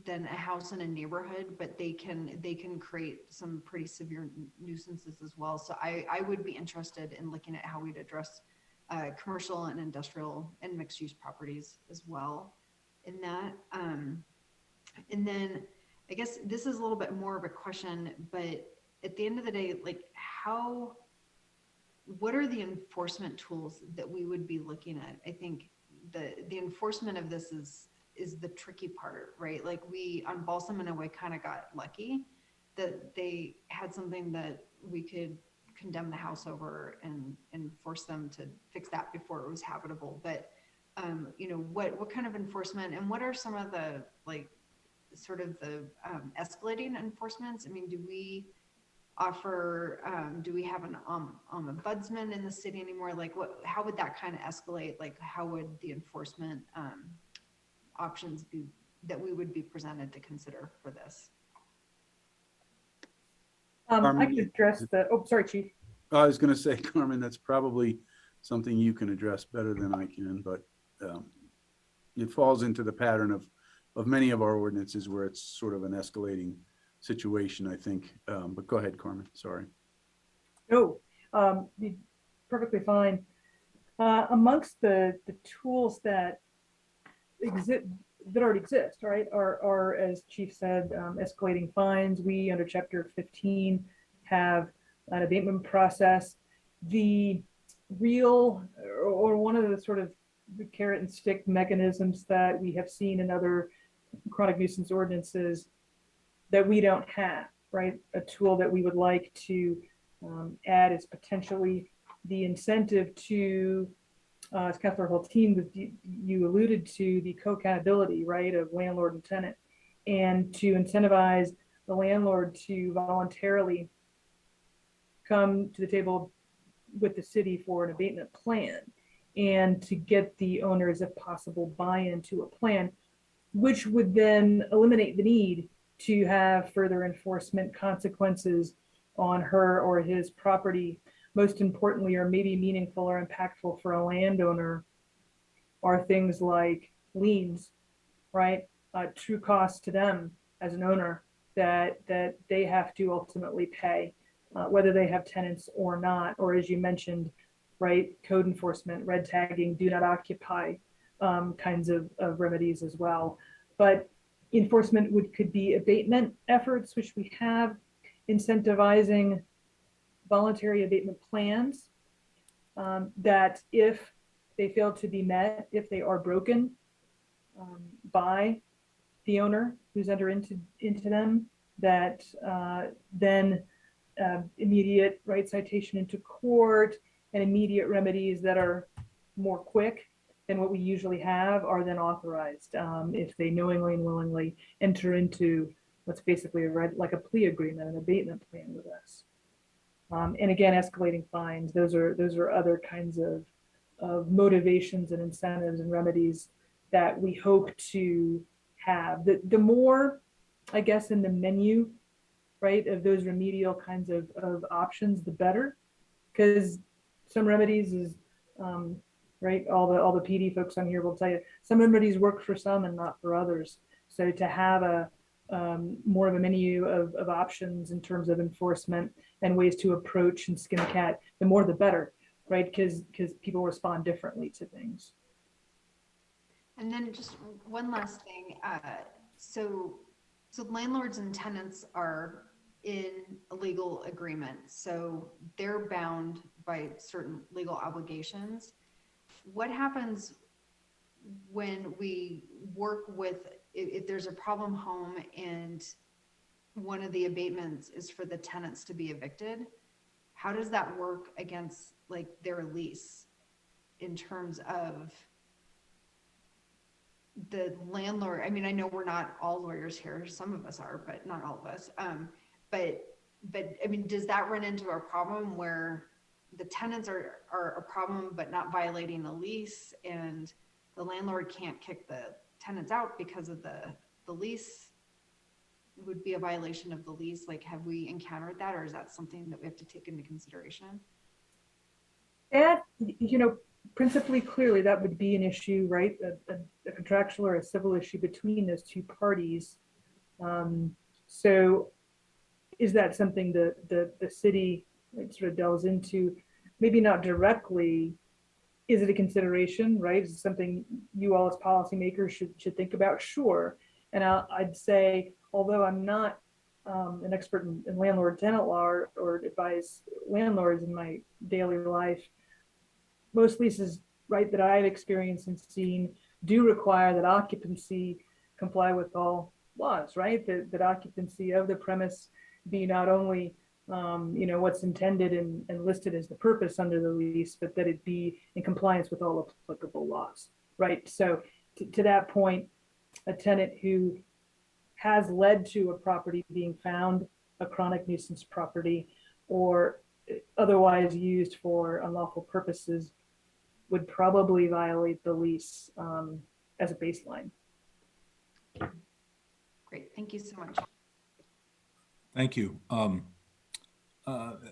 S6: a house in a neighborhood, but they can create some pretty severe nuisances as well. So I would be interested in looking at how we'd address commercial and industrial and mixed use properties as well in that. And then I guess this is a little bit more of a question, but at the end of the day, what are the enforcement tools that we would be looking at? I think the enforcement of this is the tricky part, right? We on Balsam in a way kind of got lucky that they had something that we could condemn the house over and force them to fix that before it was habitable. But what kind of enforcement, and what are some of the sort of the escalating enforcements? I mean, do we offer, do we have an ombudsman in the city anymore? How would that kind of escalate? How would the enforcement options be that we would be presented to consider for this?
S5: I could address sorry, Chief.
S3: I was going to say, Carmen, that's probably something you can address better than I can, but it falls into the pattern of many of our ordinances where it's sort of an escalating situation, I think. But go ahead, Carmen. Sorry.
S5: No, perfectly fine. Amongst the tools that already exist, right, are as Chief said, escalating fines. We under Chapter 15 have an abatement process. The real or one of the sort of the carrot and stick mechanisms that we have seen in other chronic nuisance ordinances that we don't have, right? A tool that we would like to add is potentially the incentive to, as Councilor Hulteen, you alluded to the co-accountability, right, of landlord and tenant, and to incentivize the landlord to voluntarily come to the table with the city for an abatement plan and to get the owners, if possible, buy-in to a plan, which would then eliminate the need to have further enforcement consequences on her or his property. Most importantly, or maybe meaningful or impactful for a landowner, are things like liens, right? True costs to them as an owner that they have to ultimately pay, whether they have tenants or not, or as you mentioned, right, code enforcement, red tagging, do not occupy kinds of remedies as well. But enforcement could be abatement efforts, which we have, incentivizing voluntary abatement plans that if they fail to be met, if they are broken by the owner who's entered into them, that then immediate citation into court and immediate remedies that are more quick than what we usually have are then authorized if they knowingly and willingly enter into what's basically like a plea agreement, an abatement plan with us. And again, escalating fines, those are other kinds of motivations and incentives and remedies that we hope to have. The more, I guess, in the menu, right, of those remedial kinds of options, the better, because some remedies is, right, all the PD folks on here will tell you, some remedies work for some and not for others. So to have a more of a menu of options in terms of enforcement and ways to approach and skin a cat, the more the better, right? Because people respond differently to things.
S6: And then just one last thing. So landlords and tenants are in a legal agreement, so they're bound by certain legal obligations. What happens when we work with, if there's a problem home and one of the abatements is for the tenants to be evicted, how does that work against like their lease in terms of the landlord? I mean, I know we're not all lawyers here. Some of us are, but not all of us. But I mean, does that run into a problem where the tenants are a problem, but not violating the lease, and the landlord can't kick the tenants out because of the lease would be a violation of the lease? Like, have we encountered that, or is that something that we have to take into consideration?
S5: And, principally, clearly, that would be an issue, right? A contractual or a civil issue between those two parties. So is that something that the city sort of delves into? Maybe not directly. Is it a consideration, right? Is it something you all as policymakers should think about? Sure. And I'd say, although I'm not an expert in landlord-tenant law or advise landlords in my daily life, most leases, right, that I've experienced and seen do require that occupancy comply with all laws, right? That occupancy of the premise be not only what's intended and listed as the purpose under the lease, but that it be in compliance with all applicable laws, right? So to that point, a tenant who has led to a property being found a chronic nuisance property or otherwise used for unlawful purposes would probably violate the lease as a baseline.
S6: Great, thank you so much.
S1: Thank you.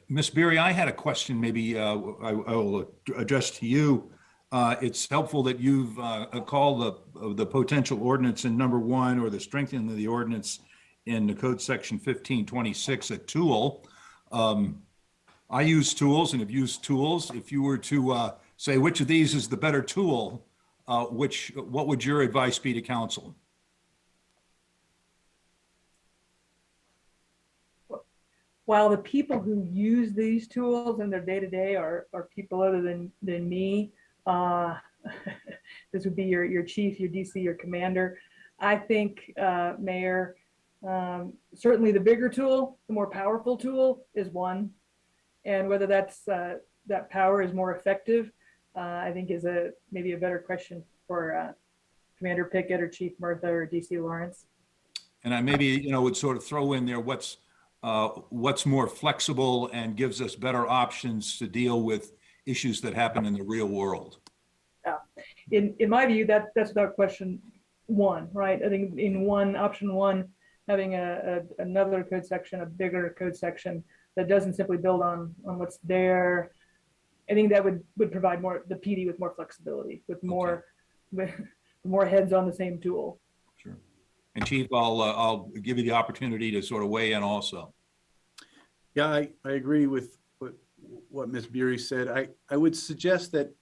S1: Ms. Beery, I had a question maybe I will address to you. It's helpful that you've called the potential ordinance in number 1 or the strengthening of the ordinance in the code section 1526 a tool. I use tools and have used tools. If you were to say which of these is the better tool, what would your advice be to council?
S5: While the people who use these tools in their day-to-day are people other than me, this would be your chief, your DC, your commander. I think, Mayor, certainly the bigger tool, the more powerful tool is one. And whether that's that power is more effective, I think is maybe a better question for Commander Pickett or Chief Murtha or DC Lawrence.
S1: And I maybe, would sort of throw in there what's more flexible and gives us better options to deal with issues that happen in the real world.
S5: In my view, that's without question one, right? I think in option one, having another code section, a bigger code section that doesn't simply build on what's there, I think that would provide the PD with more flexibility, with more heads on the same tool.
S1: Sure. And Chief, I'll give you the opportunity to sort of weigh in also.
S3: Yeah, I agree with what Ms. Beery said. I would suggest that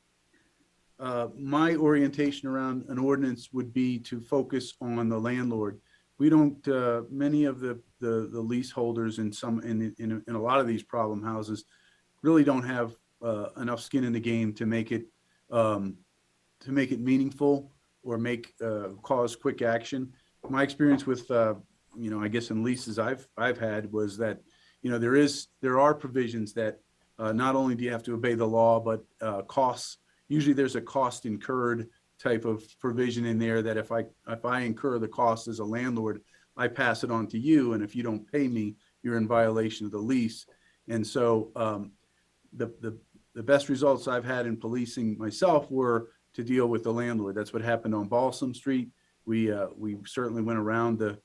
S3: my orientation around an ordinance would be to focus on the landlord. We don't, many of the leaseholders in a lot of these problem houses really don't have enough skin in the game to make it meaningful or cause quick action. My experience with, I guess in leases I've had was that, there are provisions that not only do you have to obey the law, but costs. Usually there's a cost incurred type of provision in there that if I incur the cost as a landlord, I pass it on to you, and if you don't pay me, you're in violation of the lease. And so the best results I've had in policing myself were to deal with the landlord. That's what happened on Balsam Street. We certainly went around the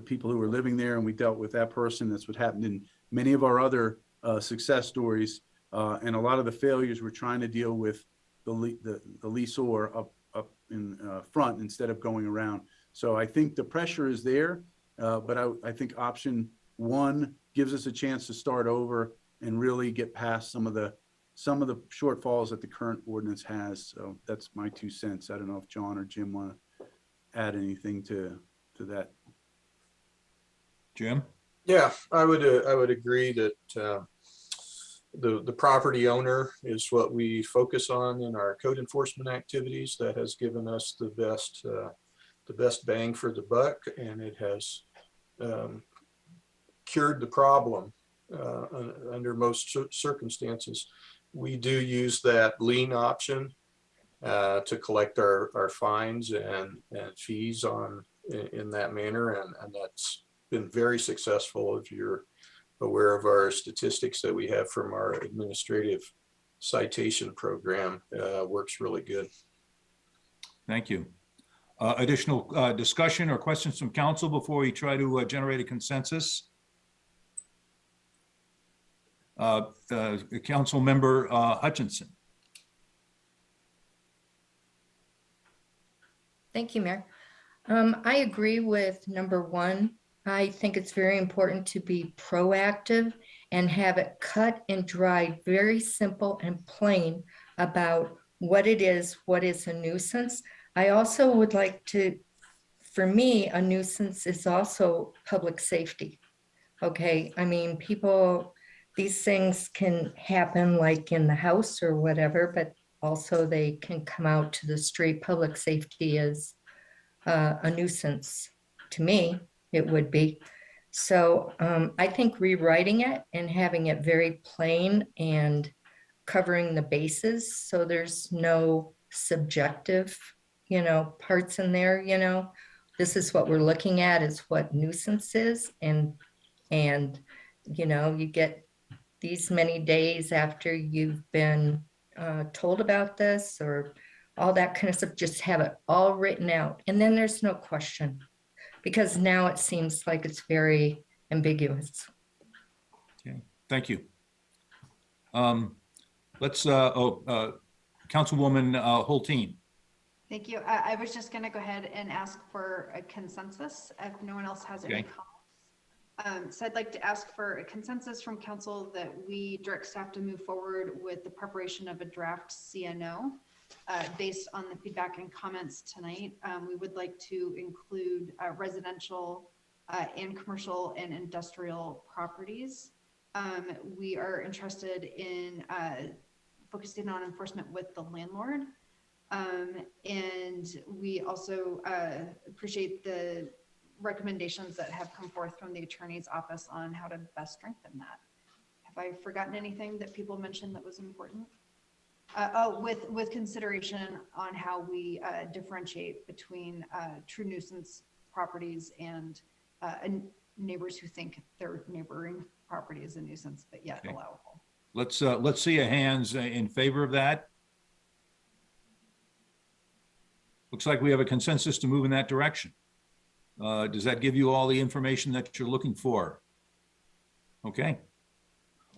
S3: people who were living there, and we dealt with that person. That's what happened in many of our other success stories. And a lot of the failures were trying to deal with the leaseor up in front instead of going around. So I think the pressure is there, but I think option one gives us a chance to start over and really get past some of the shortfalls that the current ordinance has. So that's my 2 cents. I don't know if John or Jim want to add anything to that.
S1: Jim?
S7: Yeah, I would agree that the property owner is what we focus on in our code enforcement activities. That has given us the best bang for the buck, and it has cured the problem under most circumstances. We do use that lien option to collect our fines and fees in that manner, and that's been very successful. If you're aware of our statistics that we have from our administrative citation program, works really good.
S1: Thank you. Additional discussion or questions from council before we try to generate a consensus? Council member Hutchinson.
S11: Thank you, Mayor. I agree with number one. I think it's very important to be proactive and have it cut and dried, very simple and plain about what it is, what is a nuisance. I also would like to, for me, a nuisance is also public safety. Okay, I mean, people, these things can happen like in the house or whatever, but also they can come out to the street. Public safety is a nuisance to me, it would be. So I think rewriting it and having it very plain and covering the bases so there's no subjective, parts in there, this is what we're looking at is what nuisance is. And you get these many days after you've been told about this or all that kind of stuff, just have it all written out. And then there's no question because now it seems like it's very ambiguous.
S1: Okay, thank you. Councilwoman Hulteen.
S6: Thank you. I was just going to go ahead and ask for a consensus if no one else has any comments. So I'd like to ask for a consensus from council that we direct staff to move forward with the preparation of a draft CNO based on the feedback and comments tonight. We would like to include residential and commercial and industrial properties. We are interested in focusing on enforcement with the landlord. And we also appreciate the recommendations that have come forth from the attorney's office on how to best strengthen that. Have I forgotten anything that people mentioned that was important? With consideration on how we differentiate between true nuisance properties and neighbors who think their neighboring property is a nuisance, but yet allowable.
S1: Let's see a hands in favor of that. Looks like we have a consensus to move in that direction. Does that give you all the information that you're looking for? Okay.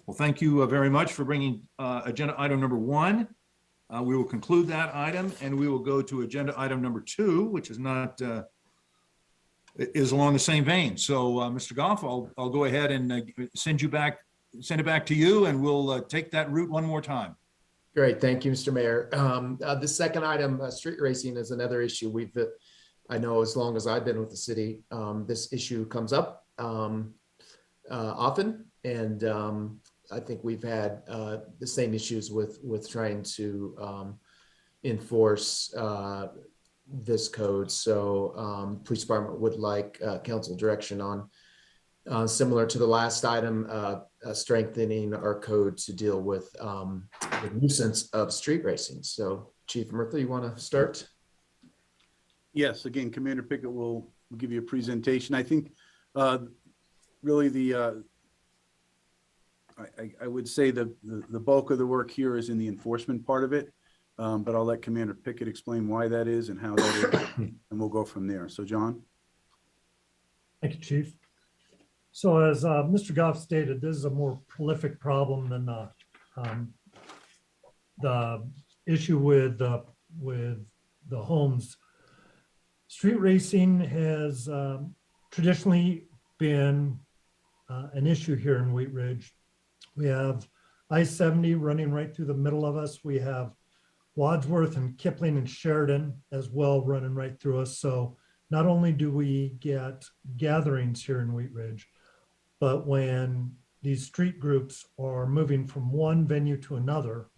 S1: Well, thank you very much for bringing agenda item number 1. We will conclude that item and we will go to agenda item number 2, which is not is along the same vein. So, Mr. Goff, I'll go ahead and send it back to you, and we'll take that route one more time.
S2: Great, thank you, Mr. Mayor. The second item, street racing, is another issue I know as long as I've been with the city, this issue comes up often, and I think we've had the same issues with trying to enforce this code. So police department would like council direction on similar to the last item, strengthening our code to deal with the nuisance of street racing. So Chief Murtha, you want to start?
S3: Yes, again, Commander Pickett will give you a presentation. I think really I would say the bulk of the work here is in the enforcement part of it, but I'll let Commander Pickett explain why that is and how that is, and we'll go from there. So John?
S4: Thank you, Chief. So as Mr. Goff stated, this is a more prolific problem than the issue with the homes. Street racing has traditionally been an issue here in Wheat Ridge. We have I-70 running right through the middle of us. We have Wadsworth and Kipling and Sheridan as well running right through us. So not only do we get gatherings here in Wheat Ridge, but when these street groups are moving from one venue to another,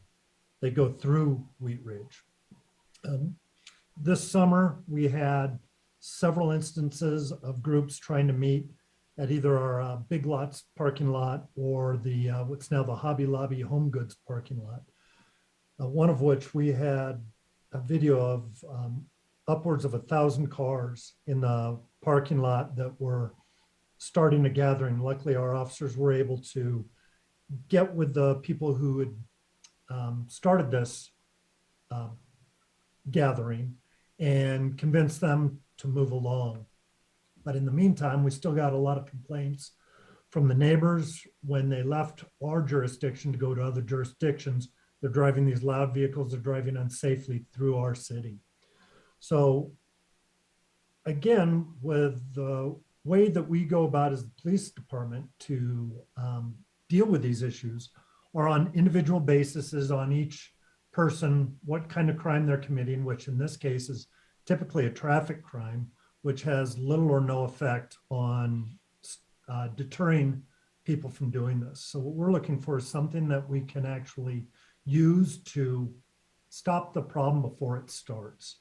S4: they go through Wheat Ridge. This summer, we had several instances of groups trying to meet at either our Big Lots parking lot or the what's now the Hobby Lobby Home Goods parking lot. One of which we had a video of upwards of 1,000 cars in the parking lot that were starting a gathering. Luckily, our officers were able to get with the people who had started this gathering and convince them to move along. But in the meantime, we still got a lot of complaints from the neighbors when they left our jurisdiction to go to other jurisdictions. They're driving these loud vehicles, they're driving unsafely through our city. So again, with the way that we go about as the police department to deal with these issues are on individual basis on each person, what kind of crime they're committing, which in this case is typically a traffic crime, which has little or no effect on deterring people from doing this. So what we're looking for is something that we can actually use to stop the problem before it starts.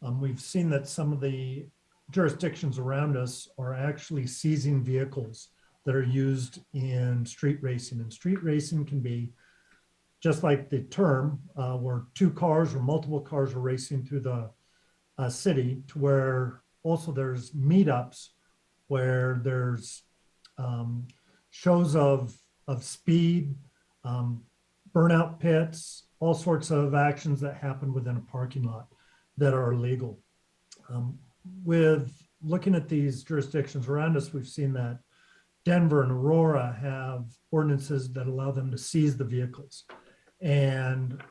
S4: We've seen that some of the jurisdictions around us are actually seizing vehicles that are used in street racing. And street racing can be just like the term, where two cars or multiple cars are racing through the city, to where also there's meetups where there's shows of speed, burnout pits, all sorts of actions that happen within a parking lot that are illegal. With looking at these jurisdictions around us, we've seen that Denver and Aurora have ordinances that allow them to seize the vehicles. And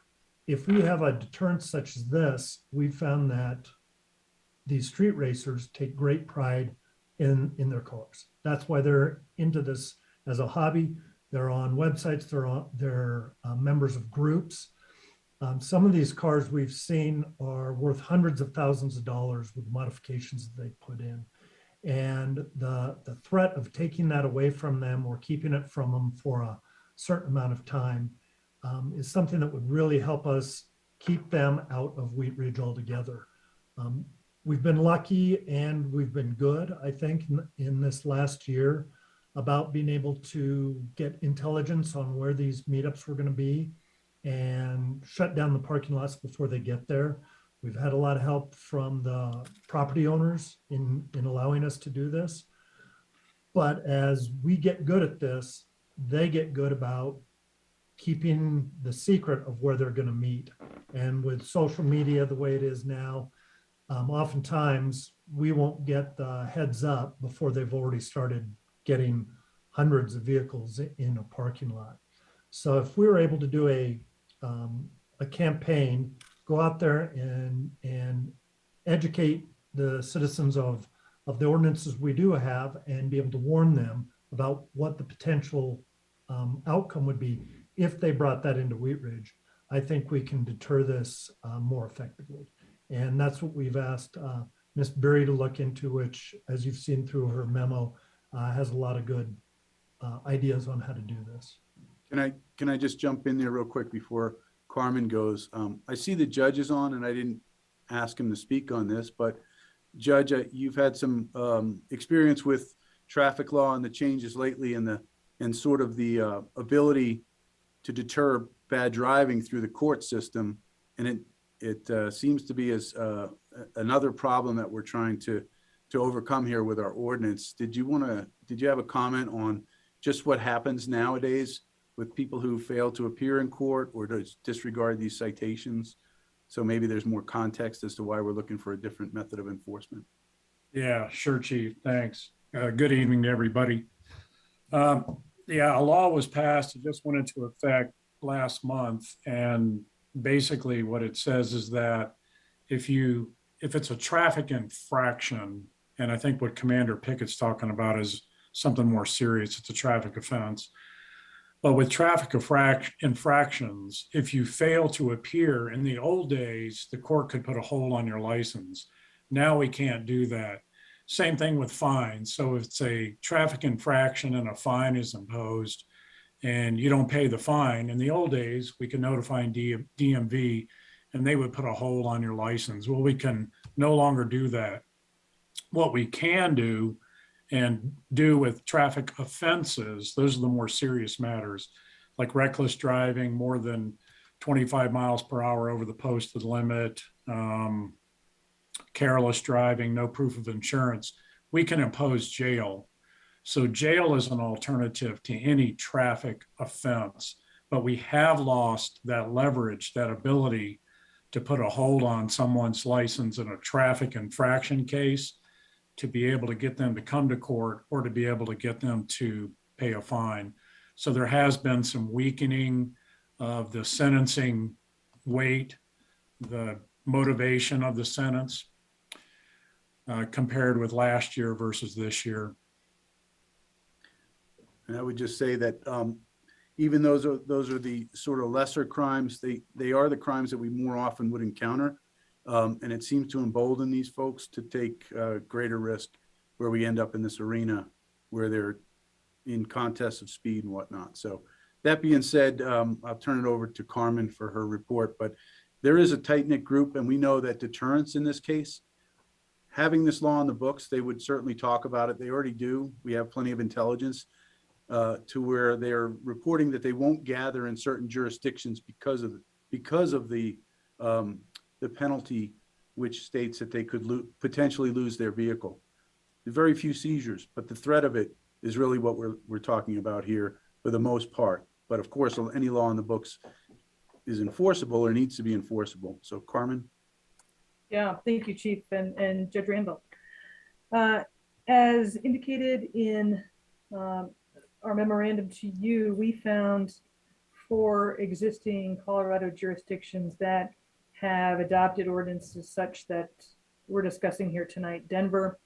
S4: if we have a deterrence such as this, we found that these street racers take great pride in their cars. That's why they're into this as a hobby. They're on websites, they're members of groups. Some of these cars we've seen are worth hundreds of thousands of dollars with modifications that they put in. And the threat of taking that away from them or keeping it from them for a certain amount of time is something that would really help us keep them out of Wheat Ridge altogether. We've been lucky and we've been good, I think, in this last year about being able to get intelligence on where these meetups were going to be and shut down the parking lots before they get there. We've had a lot of help from the property owners in allowing us to do this. But as we get good at this, they get good about keeping the secret of where they're going to meet. And with social media the way it is now, oftentimes we won't get the heads up before they've already started getting hundreds of vehicles in a parking lot. So if we were able to do a campaign, go out there and educate the citizens of the ordinances we do have and be able to warn them about what the potential outcome would be if they brought that into Wheat Ridge, I think we can deter this more effectively. And that's what we've asked Ms. Berry to look into, which, as you've seen through her memo, has a lot of good ideas on how to do this.
S3: Can I just jump in there real quick before Carmen goes? I see the judge is on, and I didn't ask him to speak on this, but Judge, you've had some experience with traffic law and the changes lately and sort of the ability to deter bad driving through the court system. And it seems to be as another problem that we're trying to overcome here with our ordinance. Did you have a comment on just what happens nowadays with people who fail to appear in court or to disregard these citations? So maybe there's more context as to why we're looking for a different method of enforcement.
S12: Yeah, sure, Chief. Thanks. Good evening to everybody. Yeah, a law was passed. It just went into effect last month. And basically what it says is that if it's a traffic infraction, and I think what Commander Pickett's talking about is something more serious, it's a traffic offense. But with traffic infractions, if you fail to appear, in the old days, the court could put a hold on your license. Now we can't do that. Same thing with fines. So if it's a traffic infraction and a fine is imposed and you don't pay the fine, in the old days, we could notify DMV and they would put a hold on your license. Well, we can no longer do that. What we can do and do with traffic offenses. Those are the more serious matters, like reckless driving, more than 25 miles per hour over the posted limit, careless driving, no proof of insurance. We can impose jail. So jail is an alternative to any traffic offense, but we have lost that leverage, that ability to put a hold on someone's license in a traffic infraction case, to be able to get them to come to court or to be able to get them to pay a fine. So there has been some weakening of the sentencing weight, the motivation of the sentence compared with last year versus this year.
S3: And I would just say that even those are the sort of lesser crimes, they are the crimes that we more often would encounter. And it seems to embolden these folks to take greater risk, where we end up in this arena where they're in contests of speed and whatnot. So that being said, I'll turn it over to Carmen for her report, but there is a tight-knit group, and we know that deterrence in this case, having this law in the books, they would certainly talk about it. They already do. We have plenty of intelligence to where they're reporting that they won't gather in certain jurisdictions because of the penalty, which states that they could potentially lose their vehicle. Very few seizures, but the threat of it is really what we're talking about here for the most part. But of course, any law in the books is enforceable or needs to be enforceable. So Carmen.
S5: Yeah, thank you, Chief and Judge Randall. As indicated in our memorandum to you, we found 4 existing Colorado jurisdictions that have adopted ordinances such that we're discussing here tonight: Denver,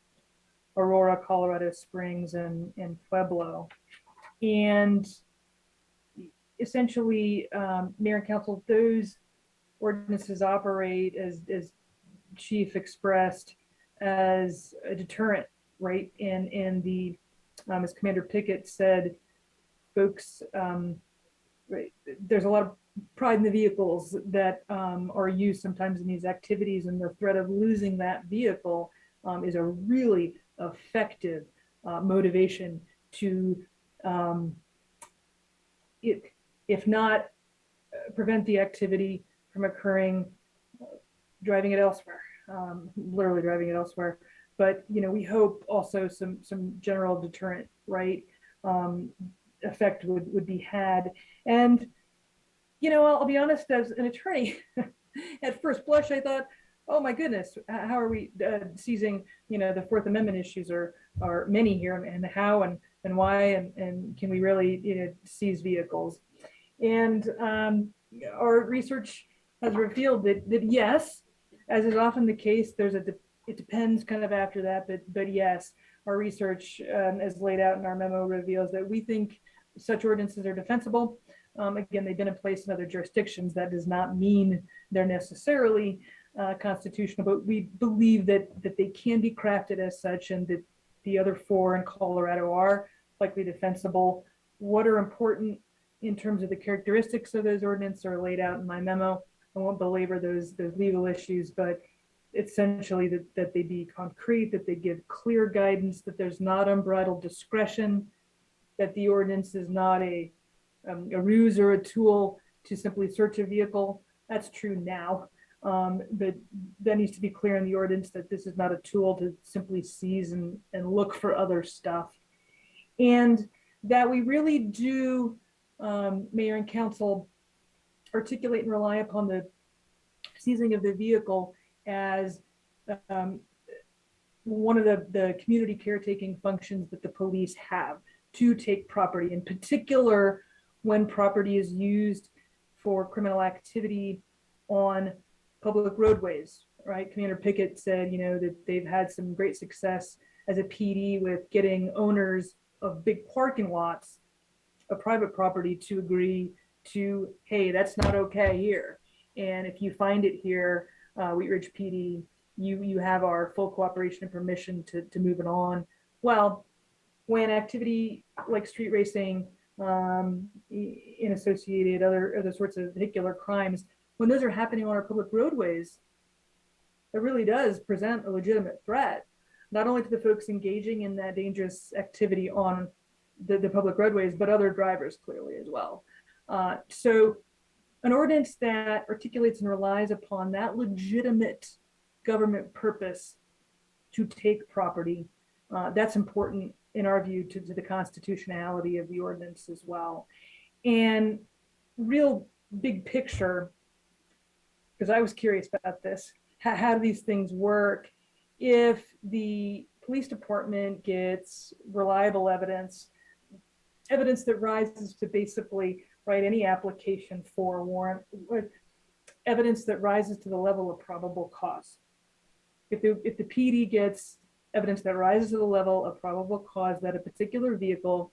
S5: Aurora, Colorado Springs, and Pueblo. And essentially, Mayor and Council, those ordinances operate, as Chief expressed, as a deterrent, right? And the as Commander Pickett said, folks, right, there's a lot of pride in the vehicles that are used sometimes in these activities, and the threat of losing that vehicle is a really effective motivation to, if not prevent the activity from occurring, driving it elsewhere, literally driving it elsewhere. But, you know, we hope also some general deterrent, right, effect would be had. And, you know, I'll be honest, as an attorney, at first blush, I thought, oh my goodness, how are we seizing, you know, the Fourth Amendment issues are many here, and how and why, and can we really, you know, seize vehicles? And our research has revealed that yes, as is often the case, it depends kind of after that, but yes, our research as laid out in our memo reveals that we think such ordinances are defensible. Again, they've been in place in other jurisdictions. That does not mean they're necessarily constitutional, but we believe that they can be crafted as such, and that the other 4 in Colorado are likely defensible. What are important in terms of the characteristics of those ordinances are laid out in my memo. I won't belabor those legal issues, but essentially that they be concrete, that they give clear guidance, that there's not unbridled discretion, that the ordinance is not a ruse or a tool to simply search a vehicle. That's true now, but that needs to be clear in the ordinance, that this is not a tool to simply seize and look for other stuff. And that we really do, Mayor and Council, articulate and rely upon the seizing of the vehicle as one of the community caretaking functions that the police have to take property, in particular when property is used for criminal activity on public roadways, right? Commander Pickett said, you know, that they've had some great success as a PD with getting owners of big parking lots of private property to agree to, hey, that's not okay here. And if you find it here, Wheat Ridge PD, you have our full cooperation and permission to move it on. Well, when activity like street racing, in associated other sorts of vehicular crimes, when those are happening on our public roadways, it really does present a legitimate threat. not only to the folks engaging in that dangerous activity on the public roadways, but other drivers clearly as well. So an ordinance that articulates and relies upon that legitimate government purpose to take property, that's important in our view to the constitutionality of the ordinance as well. And real big picture, because I was curious about this, how do these things work? If the police department gets reliable evidence that rises to basically any application for a warrant, evidence that rises to the level of probable cause. If the PD gets evidence that rises to the level of probable cause that a particular vehicle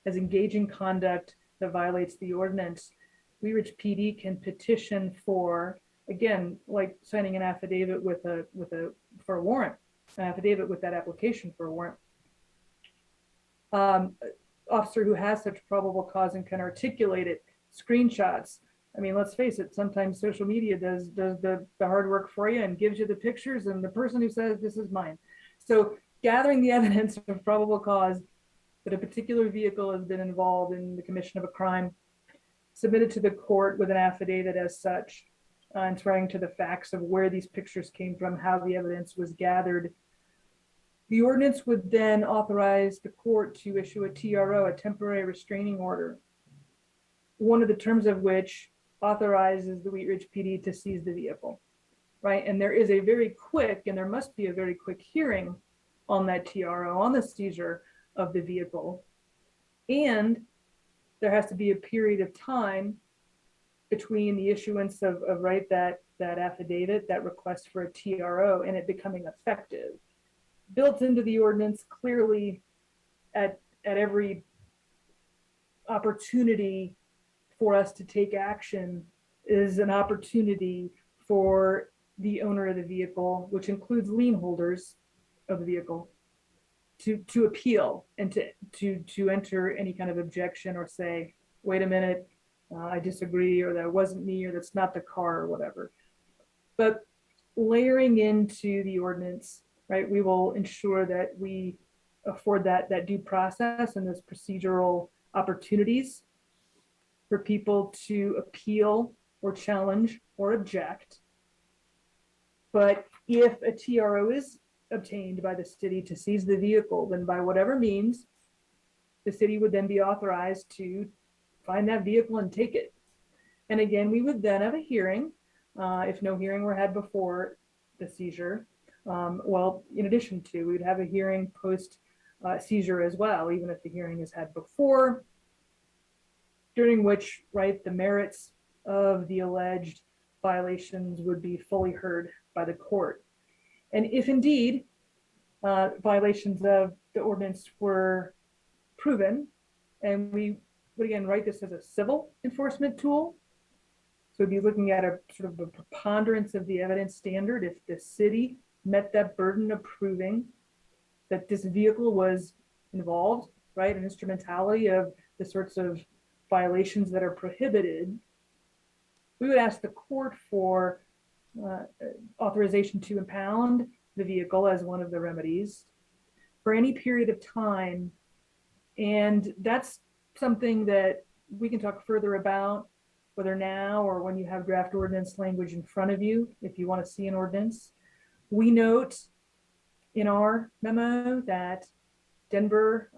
S5: has engaged in conduct that violates the ordinance, Wheat Ridge PD can petition for, again, like signing an affidavit for a warrant, an affidavit with that application for a warrant. Officer who has such probable cause and can articulate it, screenshots. I mean, let's face it, sometimes social media does the hard work for you and gives you the pictures and the person who says this is mine. So gathering the evidence of probable cause that a particular vehicle has been involved in the commission of a crime, submitted to the court with an affidavit as such, and trying to the facts of where these pictures came from, how the evidence was gathered. The ordinance would then authorize the court to issue a TRO, a temporary restraining order, one of the terms of which authorizes the Wheat Ridge PD to seize the vehicle, right? And there is a very quick, and there must be a very quick hearing on that TRO, on the seizure of the vehicle. And there has to be a period of time between the issuance of that affidavit, that request for a TRO, and it becoming effective. Built into the ordinance clearly at every opportunity for us to take action is an opportunity for the owner of the vehicle, which includes lien holders of the vehicle, to appeal and to enter any kind of objection or say, wait a minute, I disagree, or that wasn't me, or that's not the car, or whatever. But layering into the ordinance, right, we will ensure that we afford that due process and those procedural opportunities for people to appeal or challenge or object. But if a TRO is obtained by the city to seize the vehicle, then by whatever means, the city would then be authorized to find that vehicle and take it. And again, we would then have a hearing, if no hearing were had before the seizure. Well, in addition to, we'd have a hearing post seizure as well, even if the hearing is had before, during which, right, the merits of the alleged violations would be fully heard by the court. And if indeed violations of the ordinance were proven, and we would again write this as a civil enforcement tool, so we'd be looking at a sort of a preponderance of the evidence standard. If the city met that burden of proving that this vehicle was involved, right, an instrumentality of the sorts of violations that are prohibited, we would ask the court for authorization to impound the vehicle as one of the remedies for any period of time. And that's something that we can talk further about, whether now or when you have draft ordinance language in front of you, if you want to see an ordinance. We note in our memo that Denver,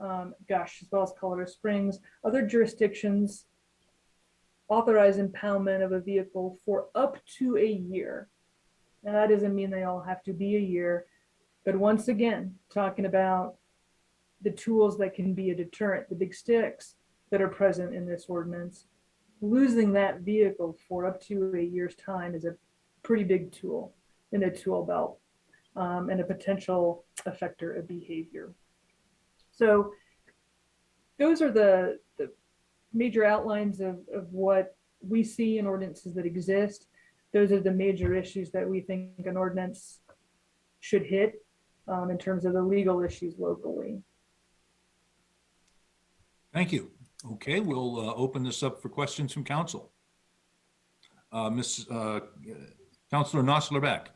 S5: as well as Colorado Springs, other jurisdictions authorize impoundment of a vehicle for up to a year. Now, that doesn't mean they all have to be a year, but once again, talking about the tools that can be a deterrent, the big sticks that are present in this ordinance, losing that vehicle for up to a year's time is a pretty big tool in the tool belt, and a potential effector of behavior. So those are the major outlines of what we see in ordinances that exist. Those are the major issues that we think an ordinance should hit in terms of the legal issues locally.
S1: Thank you. Okay, we'll open this up for questions from council. Councilor Nosler-Beck.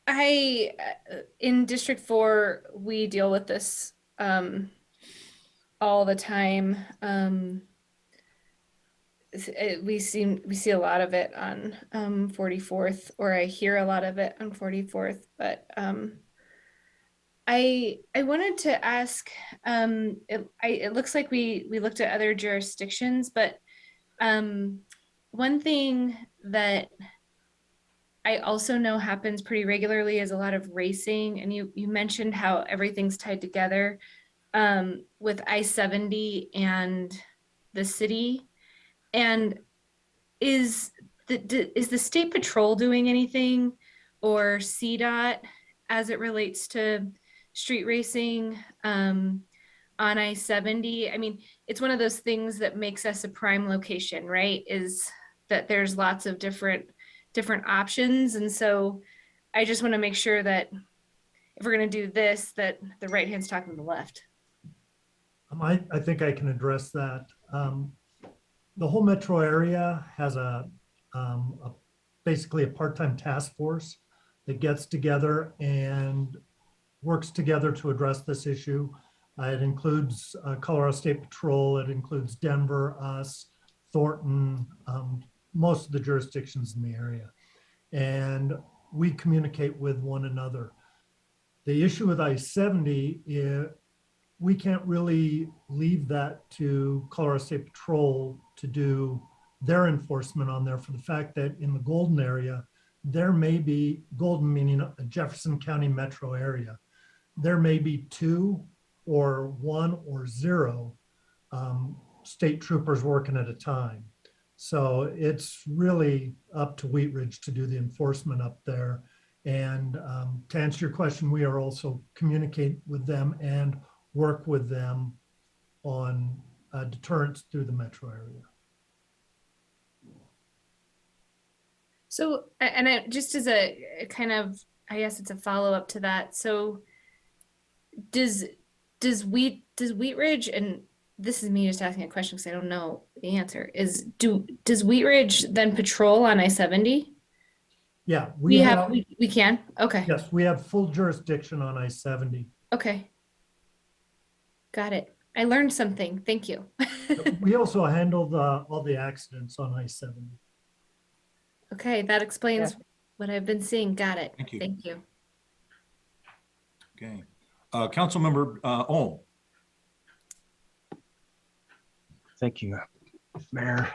S8: In District 4, we deal with this all the time. We see a lot of it on 44th, or I hear a lot of it on 44th. But I wanted to ask. It looks like we looked at other jurisdictions, but one thing that I also know happens pretty regularly is a lot of racing, and you mentioned how everything's tied together with I-70 and the city. And is the State Patrol doing anything, or CDOT, as it relates to street racing on I-70? I mean, it's one of those things that makes us a prime location, right? Is that there's lots of different options. And so I just want to make sure that if we're going to do this, that the right hand's talking to the left.
S4: I think I can address that. The whole metro area has basically a part-time task force that gets together and works together to address this issue. It includes Colorado State Patrol, it includes Denver, us, Thornton, most of the jurisdictions in the area. And we communicate with one another. The issue with I-70 is we can't really leave that to Colorado State Patrol to do their enforcement on there, for the fact that in the Golden area, there may be, Golden meaning a Jefferson County metro area, there may be 2 or 1 or 0 state troopers working at a time. So it's really up to Wheat Ridge to do the enforcement up there. And to answer your question, we are also communicate with them and work with them on deterrence through the metro area.
S8: So, and just as a kind of, I guess it's a follow-up to that. So does Wheat Ridge, and this is me just asking a question because I don't know the answer, does Wheat Ridge then patrol on I-70?
S4: Yeah,
S8: We can. Okay.
S4: Yes, we have full jurisdiction on I-70.
S8: Okay. Got it. I learned something. Thank you.
S4: We also handle all the accidents on I-70.
S8: Okay, that explains what I've been seeing. Got it.
S1: Thank you.
S8: Thank you.
S1: Okay. Councilmember Ohm.
S13: Thank you, Mayor.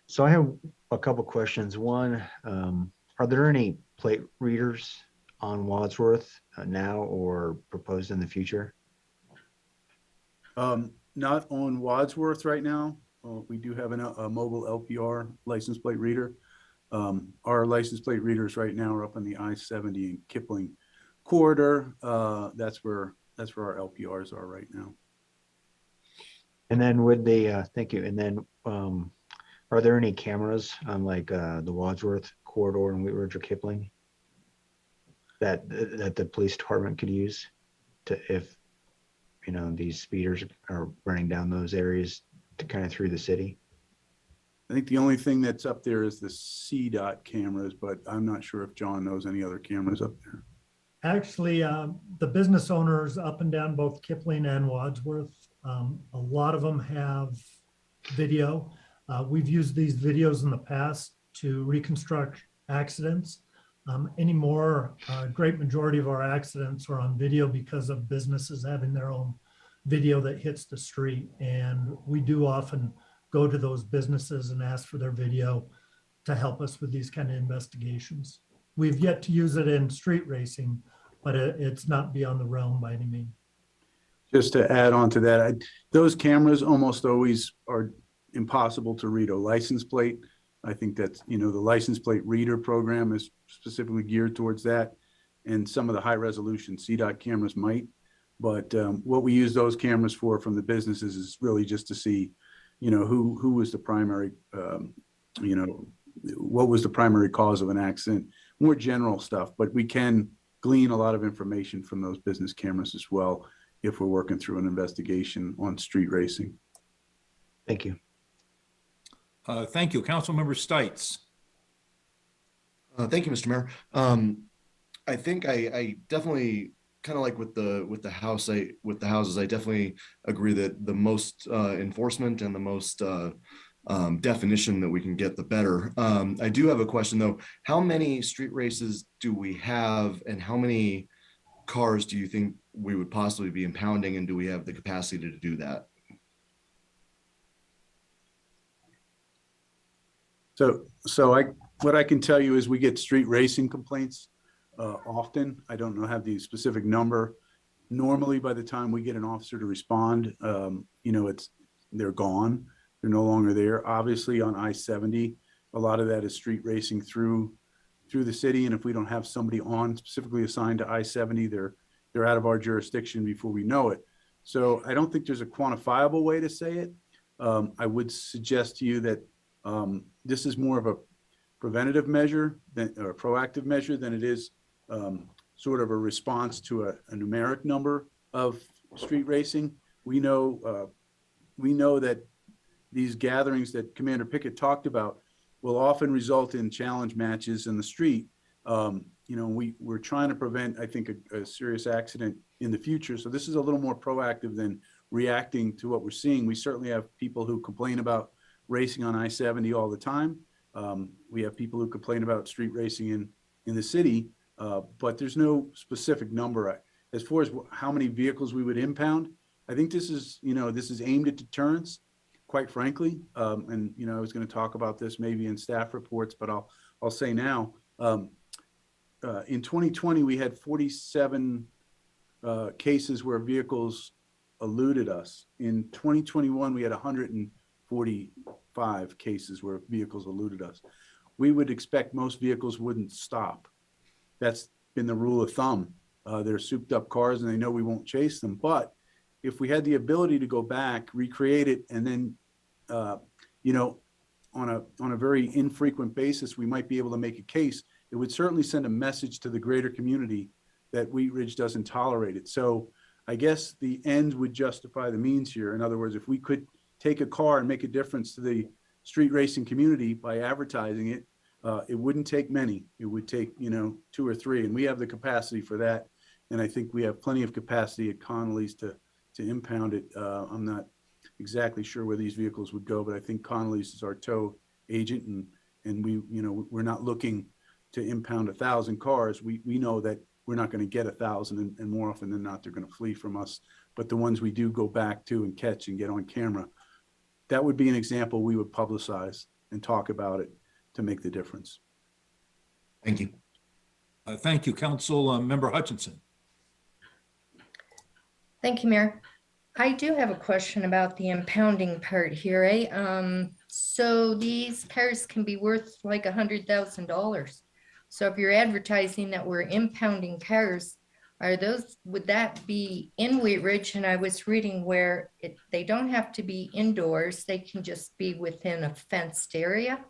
S13: So I have a couple questions. One, are there any plate readers on Wadsworth now or proposed in the future?
S3: Not on Wadsworth right now. We do have a mobile LPR license plate reader. Our license plate readers right now are up on the I-70 and Kipling corridor. That's where our LPRs are right now.
S13: And then would they, thank you. And then are there any cameras on like the Wadsworth corridor in Wheat Ridge or Kipling that the police department could use to, if, you know, these speeders are running down those areas to kind of through the city?
S3: I think the only thing that's up there is the CDOT cameras, but I'm not sure if John knows any other cameras up there.
S4: Actually, the business owners up and down both Kipling and Wadsworth, a lot of them have video. We've used these videos in the past to reconstruct accidents. Anymore, a great majority of our accidents are on video because of businesses having their own video that hits the street. And we do often go to those businesses and ask for their video to help us with these kind of investigations. We've yet to use it in street racing, but it's not beyond the realm by any means.
S3: Just to add on to that, those cameras almost always are impossible to read a license plate. I think that's, you know, the license plate reader program is specifically geared towards that. And some of the high resolution CDOT cameras might, but what we use those cameras for from the businesses is really just to see, you know, who was the primary, you know, what was the primary cause of an accident, more general stuff, but we can glean a lot of information from those business cameras as well if we're working through an investigation on street racing.
S13: Thank you.
S1: Thank you. Councilmember Stites.
S14: Thank you, Mr. Mayor. I think I definitely kind of like with the houses, I definitely agree that the most enforcement and the most definition that we can get, the better. I do have a question though. How many street races do we have, and how many cars do you think we would possibly be impounding, and do we have the capacity to do that?
S3: What I can tell you is we get street racing complaints often. I don't know, have the specific number. Normally, by the time we get an officer to respond, they're gone. They're no longer there. Obviously, on I-70, a lot of that is street racing through the city. And if we don't have somebody on specifically assigned to I-70, they're out of our jurisdiction before we know it. So I don't think there's a quantifiable way to say it. I would suggest to you that this is more of a preventative measure or a proactive measure than it is sort of a response to a numeric number of street racing. We know that these gatherings that Commander Pickett talked about will often result in challenge matches in the street. We're trying to prevent, I think, a serious accident in the future. So this is a little more proactive than reacting to what we're seeing. We certainly have people who complain about racing on I-70 all the time. We have people who complain about street racing in the city, but there's no specific number. As far as how many vehicles we would impound, I think this is aimed at deterrence, quite frankly. I was going to talk about this maybe in staff reports, but I'll say now, in 2020, we had 47 cases where vehicles eluded us. In 2021, we had 145 cases where vehicles eluded us. We would expect most vehicles wouldn't stop. That's been the rule of thumb. They're souped up cars and they know we won't chase them. But if we had the ability to go back, recreate it, and then, on a very infrequent basis, we might be able to make a case. It would certainly send a message to the greater community that Wheat Ridge doesn't tolerate it. So I guess the ends would justify the means here. In other words, if we could take a car and make a difference to the street racing community by advertising it, it wouldn't take many. It would take, 2 or 3, and we have the capacity for that. And I think we have plenty of capacity at Connolly's to impound it. I'm not exactly sure where these vehicles would go, but I think Connolly's is our tow agent, and we're not looking to impound 1,000 cars. We know that we're not going to get 1,000, and more often than not, they're going to flee from us. But the ones we do go back to and catch and get on camera, that would be an example we would publicize and talk about it to make the difference.
S14: Thank you.
S1: Thank you, Council Member Hutchinson.
S11: Thank you, Mayor. I do have a question about the impounding part here. So these cars can be worth like $100,000. So if you're advertising that we're impounding cars, would that be in Wheat Ridge? And I was reading where they don't have to be indoors. They can just be within a fenced area.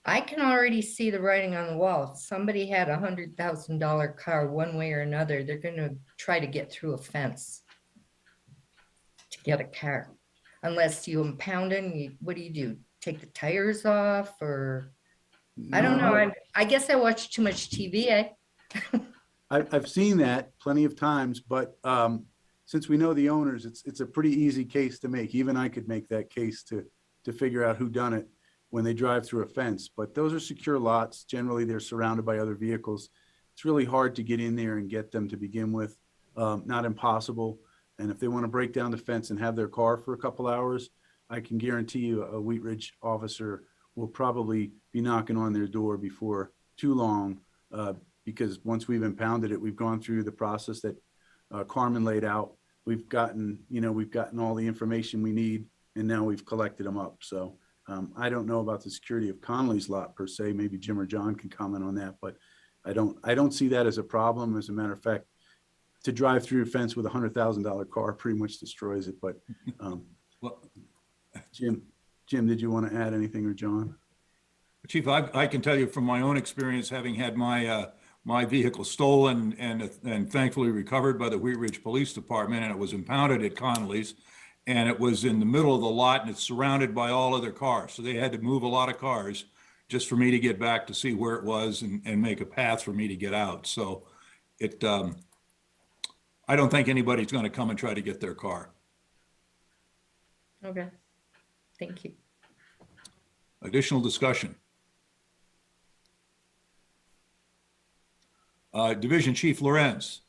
S11: I can already see the writing on the wall. If somebody had a $100,000 car one way or another, they're going to try to get through a fence to get a car. Unless you impound it, what do? Take the tires off, or? I don't know. I guess I watch too much TV.
S3: I've seen that plenty of times, but since we know the owners, it's a pretty easy case to make. Even I could make that case to figure out who done it when they drive through a fence. But those are secure lots. Generally, they're surrounded by other vehicles. It's really hard to get in there and get them to begin with. Not impossible. And if they want to break down the fence and have their car for a couple hours, I can guarantee you a Wheat Ridge officer will probably be knocking on their door before too long, because once we've impounded it, we've gone through the process that Carmen laid out. We've gotten all the information we need, and now we've collected them up. So I don't know about the security of Connolly's lot per se. Maybe Jim or John can comment on that, but I don't see that as a problem. As a matter of fact, to drive through a fence with $100,000 car pretty much destroys it. But
S1: Well,
S3: Jim, did you want to add anything, or John?
S1: Chief, I can tell you from my own experience, having had my vehicle stolen and thankfully recovered by the Wheat Ridge Police Department, and it was impounded at Connolly's, and it was in the middle of the lot, and it's surrounded by all other cars. So they had to move a lot of cars. just for me to get back to see where it was and make a path for me to get out. So I don't think anybody's going to come and try to get their car.
S11: Okay, thank you.
S1: Additional discussion. Division Chief Lorenz.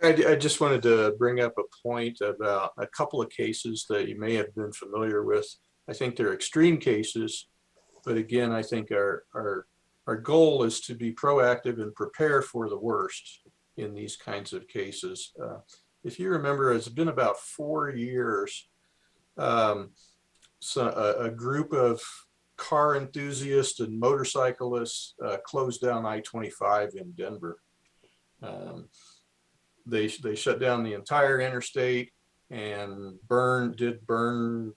S7: I just wanted to bring up a point about a couple of cases that you may have been familiar with. I think they're extreme cases, but again, I think our goal is to be proactive and prepare for the worst in these kinds of cases. If you remember, it's been about 4 years. So a group of car enthusiasts and motorcyclists closed down I-25 in Denver. They shut down the entire interstate and burning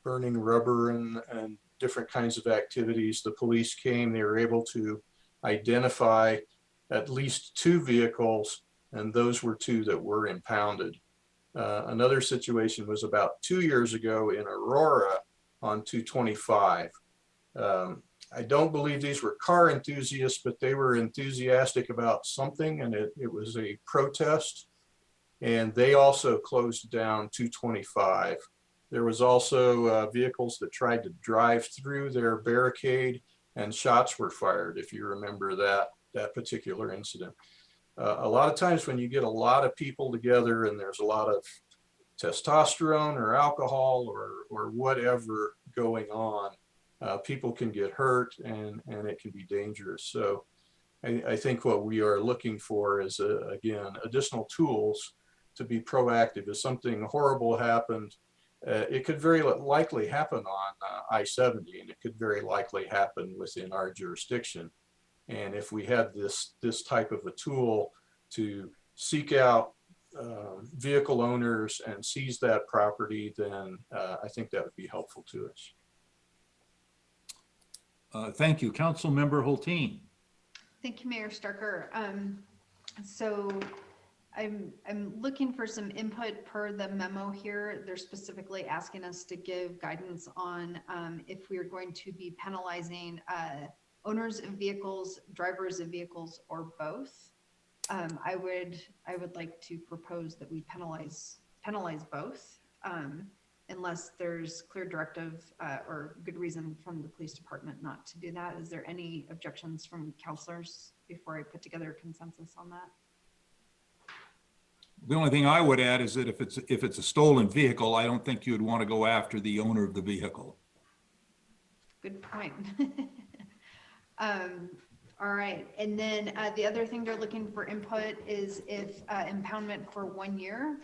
S7: rubber and different kinds of activities. The police came, they were able to identify at least 2 vehicles, and those were 2 that were impounded. Another situation was about 2 years ago in Aurora on 225. I don't believe these were car enthusiasts, but they were enthusiastic about something, and it was a protest, and they also closed down 225. There was also vehicles that tried to drive through their barricade, and shots were fired, if you remember that particular incident. A lot of times when you get a lot of people together and there's a lot of testosterone or alcohol or whatever going on, people can get hurt and it can be dangerous. So I think what we are looking for is, again, additional tools to be proactive. If something horrible happened, it could very likely happen on I-70, and it could very likely happen within our jurisdiction. And if we had this type of a tool to seek out vehicle owners and seize that property, then I think that would be helpful to us.
S1: Thank you. Councilmember Hulteen.
S6: Thank you, Mayor Starker. So I'm looking for some input per the memo here. They're specifically asking us to give guidance on if we are going to be penalizing owners of vehicles, drivers of vehicles, or both. I would like to propose that we penalize both, unless there's clear directive or good reason from the police department not to do that. Is there any objections from counselors before I put together a consensus on that?
S1: The only thing I would add is that if it's a stolen vehicle, I don't think you'd want to go after the owner of the vehicle.
S6: Good point. All right, and then the other thing they're looking for input is if impoundment for 1 year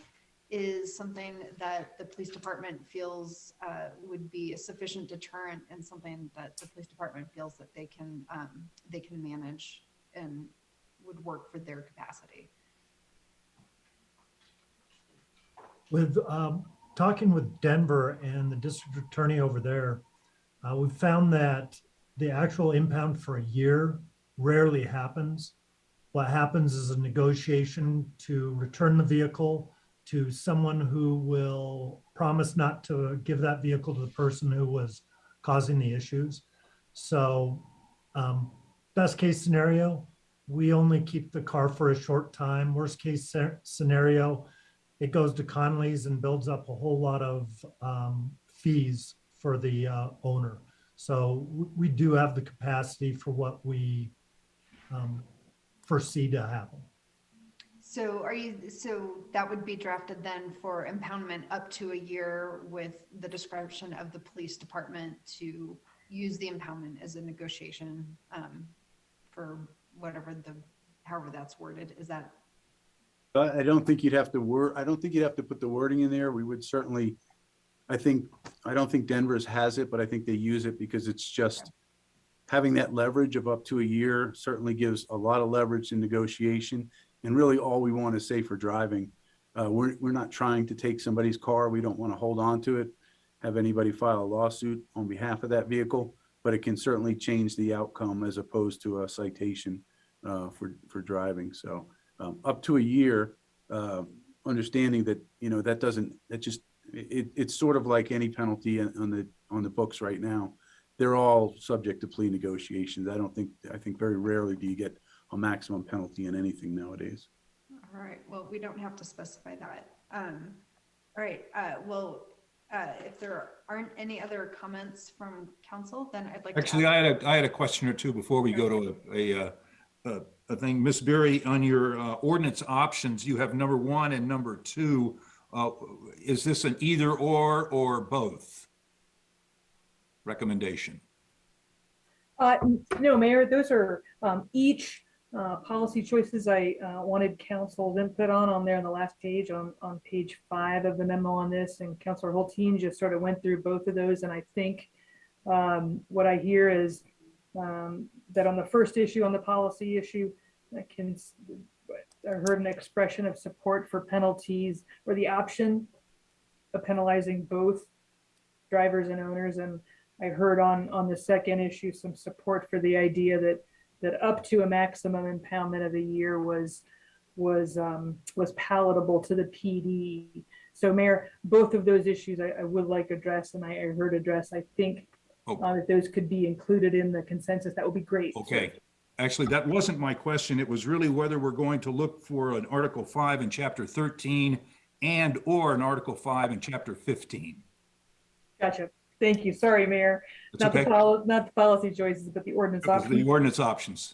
S6: is something that the police department feels would be a sufficient deterrent, and something that the police department feels that they can manage and would work for their capacity.
S4: With talking with Denver and the district attorney over there, we found that the actual impound for a year rarely happens. What happens is a negotiation to return the vehicle to someone who will promise not to give that vehicle to the person who was causing the issues. So best case scenario, we only keep the car for a short time. Worst case scenario, it goes to Connolly's and builds up a whole lot of fees for the owner. So we do have the capacity for what we foresee to happen.
S6: So that would be drafted then for impoundment up to a year, with the discretion of the police department to use the impoundment as a negotiation for however that's worded. Is that?
S3: I don't think you'd have to I don't think you'd have to put the wording in there. We would certainly, I don't think Denver's has it, but I think they use it because it's just having that leverage of up to a year certainly gives a lot of leverage in negotiation. And really all we want is safer driving. We're not trying to take somebody's car. We don't want to hold on to it, have anybody file a lawsuit on behalf of that vehicle, but it can certainly change the outcome as opposed to a citation for driving. So up to a year, understanding that, it's sort of like any penalty on the books right now. they're all subject to plea negotiations. I think very rarely do you get a maximum penalty in anything nowadays.
S6: All right, well, we don't have to specify that. All right, if there aren't any other comments from council, then I'd like to.
S1: Actually, I had a question or two before we go to a thing. Ms. Berry, on your ordinance options, you have number 1 and number 2. Is this an either or both recommendation?
S5: No, Mayor, those are each policy choices I wanted council's input on there on the last page, on page 5 of the memo on this, and Councilor Hulteen just sort of went through both of those. And I think what I hear is that on the first issue, on the policy issue, I heard an expression of support for penalties or the option of penalizing both drivers and owners. And I heard on the second issue some support for the idea that up to a maximum impoundment of a year was palatable to the PD. So, Mayor, both of those issues I would like addressed, and I heard addressed. I think that those could be included in the consensus. That would be great.
S1: Okay. Actually, that wasn't my question. It was really whether we're going to look for an Article 5 in Chapter 13 and or an Article 5 in Chapter 15.
S5: Gotcha. Thank you. Sorry, Mayor.
S1: It's
S5: Not
S1: okay.
S5: the policy choices, but the ordinance options.
S1: The ordinance options.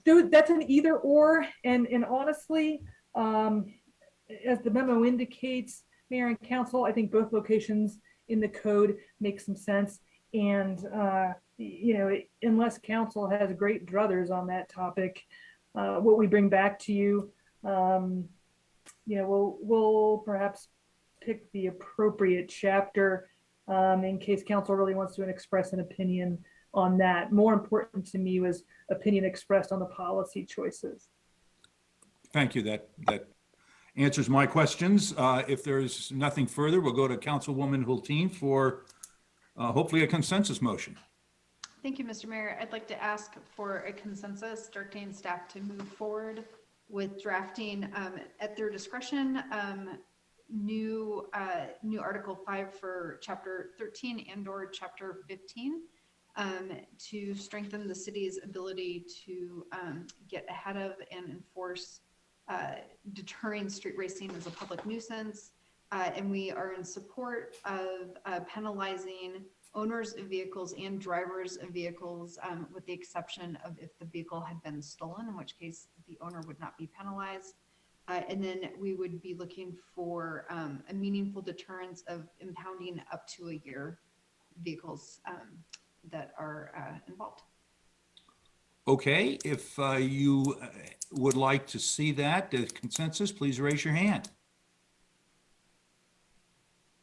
S5: Dude, that's an either or, and honestly, as the memo indicates, Mayor and Council, I think both locations in the code make some sense. And unless Council has great druthers on that topic, what we bring back to you, we'll perhaps pick the appropriate chapter in case Council really wants to express an opinion on that. More important to me was opinion expressed on the policy choices.
S1: Thank you. That answers my questions. If there's nothing further, we'll go to Councilwoman Hulteen for hopefully a consensus motion.
S6: Thank you, Mr. Mayor. I'd like to ask for a consensus, directing staff to move forward with drafting at their discretion new Article 5 for Chapter 13 and or Chapter 15 to strengthen the city's ability to get ahead of and enforce deterring street racing as a public nuisance. And we are in support of penalizing owners of vehicles and drivers of vehicles with the exception of if the vehicle had been stolen, in which case the owner would not be penalized. And then we would be looking for a meaningful deterrence of impounding up to a year vehicles that are involved.
S1: Okay, if you would like to see that consensus, please raise your hand.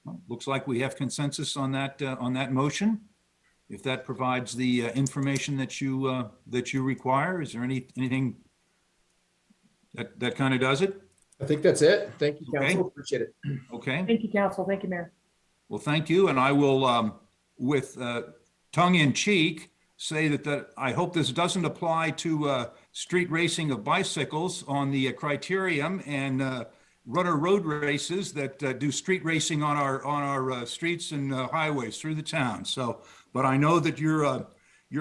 S1: Well, looks like we have consensus on that motion. If that provides the information that you require, is there anything that kind of does it?
S2: I think that's it. Thank you, Council.
S1: Okay.
S2: Appreciate it.
S1: Okay.
S5: Thank you, Council. Thank you, Mayor.
S1: Well, thank you. And I will, with tongue in cheek, say that I hope this doesn't apply to street racing of bicycles on the criterium and runner road races that do street racing on our streets and highways through the town. So, but I know that you're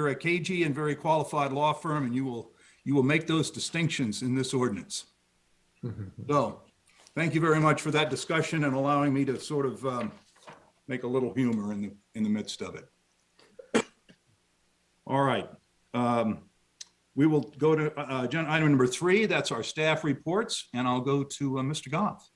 S1: a cagey and very qualified law firm, and you will make those distinctions in this ordinance. So, thank you very much for that discussion and allowing me to sort of make a little humor in the midst of it. All right. We will go to agenda item number 3. That's our staff reports, and I'll go to Mr. Goff.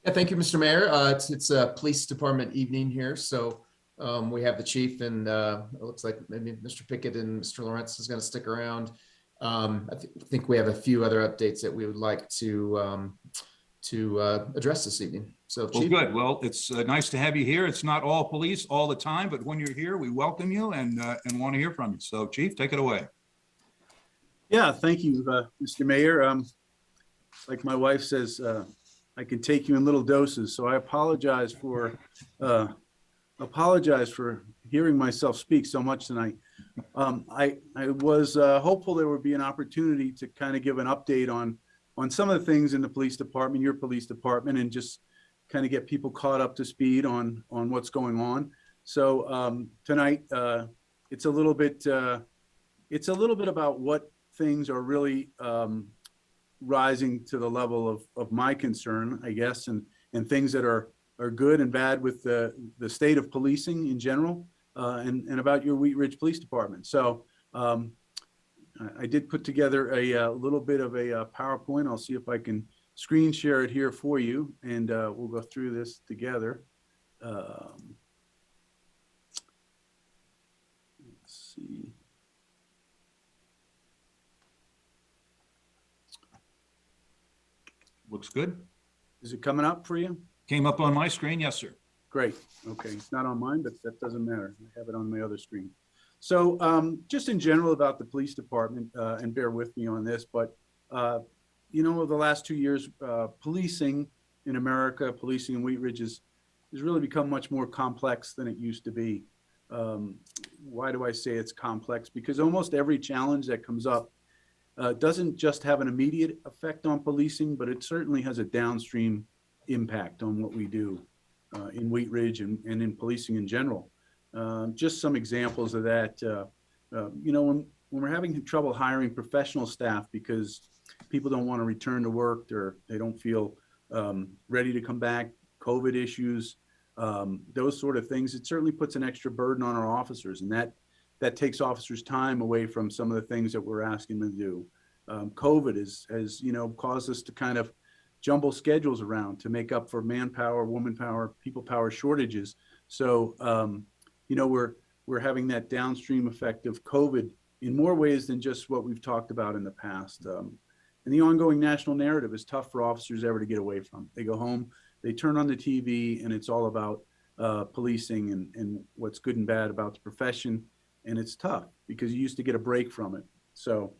S2: Yeah, thank you, Mr. Mayor. It's a police department evening here, so we have the chief, and it looks like maybe Mr. Pickett and Mr. Lawrence is going to stick around. I think we have a few other updates that we would like to address this evening. So, Chief.
S1: Well, good. Well, it's nice to have you here. It's not all police all the time, but when you're here, we welcome you and want to hear from you. So, Chief, take it away.
S3: Yeah, thank you, Mr. Mayor. Like my wife says, I can take you in little doses, so I apologize for hearing myself speak so much tonight. I was hopeful there would be an opportunity to kind of give an update on some of the things in the police department, your police department, and just kind of get people caught up to speed on what's going on. So tonight, it's a little bit about what things are really rising to the level of my concern, I guess, and things that are good and bad with the state of policing in general, and about your Wheat Ridge Police Department. So I did put together a little bit of a PowerPoint. I'll see if I can screen share it here for you, and we'll go through this together. Let's see.
S1: Looks good.
S3: Is it coming up for you?
S1: Came up on my screen. Yes, sir.
S3: Great. Okay. It's not on mine, but that doesn't matter. I have it on my other screen. So just in general about the police department, and bear with me on this, but you know, over the last 2 years, policing in America, policing in Wheat Ridge has really become much more complex than it used to be. Why do I say it's complex? Because almost every challenge that comes up doesn't just have an immediate effect on policing, but it certainly has a downstream impact on what we do in Wheat Ridge and in policing in general. Just some examples of that. You know, when we're having trouble hiring professional staff because people don't want to return to work, or they don't feel ready to come back, COVID issues, those sort of things, it certainly puts an extra burden on our officers, and that takes officers time away from some of the things that we're asking them to do. COVID has you know, caused us to kind of jumble schedules around to make up for manpower, woman power, people power shortages. So you know, we're having that downstream effect of COVID in more ways than just what we've talked about in the past. And the ongoing national narrative is tough for officers ever to get away from. They go home, they turn on the TV, and it's all about policing and what's good and bad about the profession. And it's tough because you used to get a break from it. So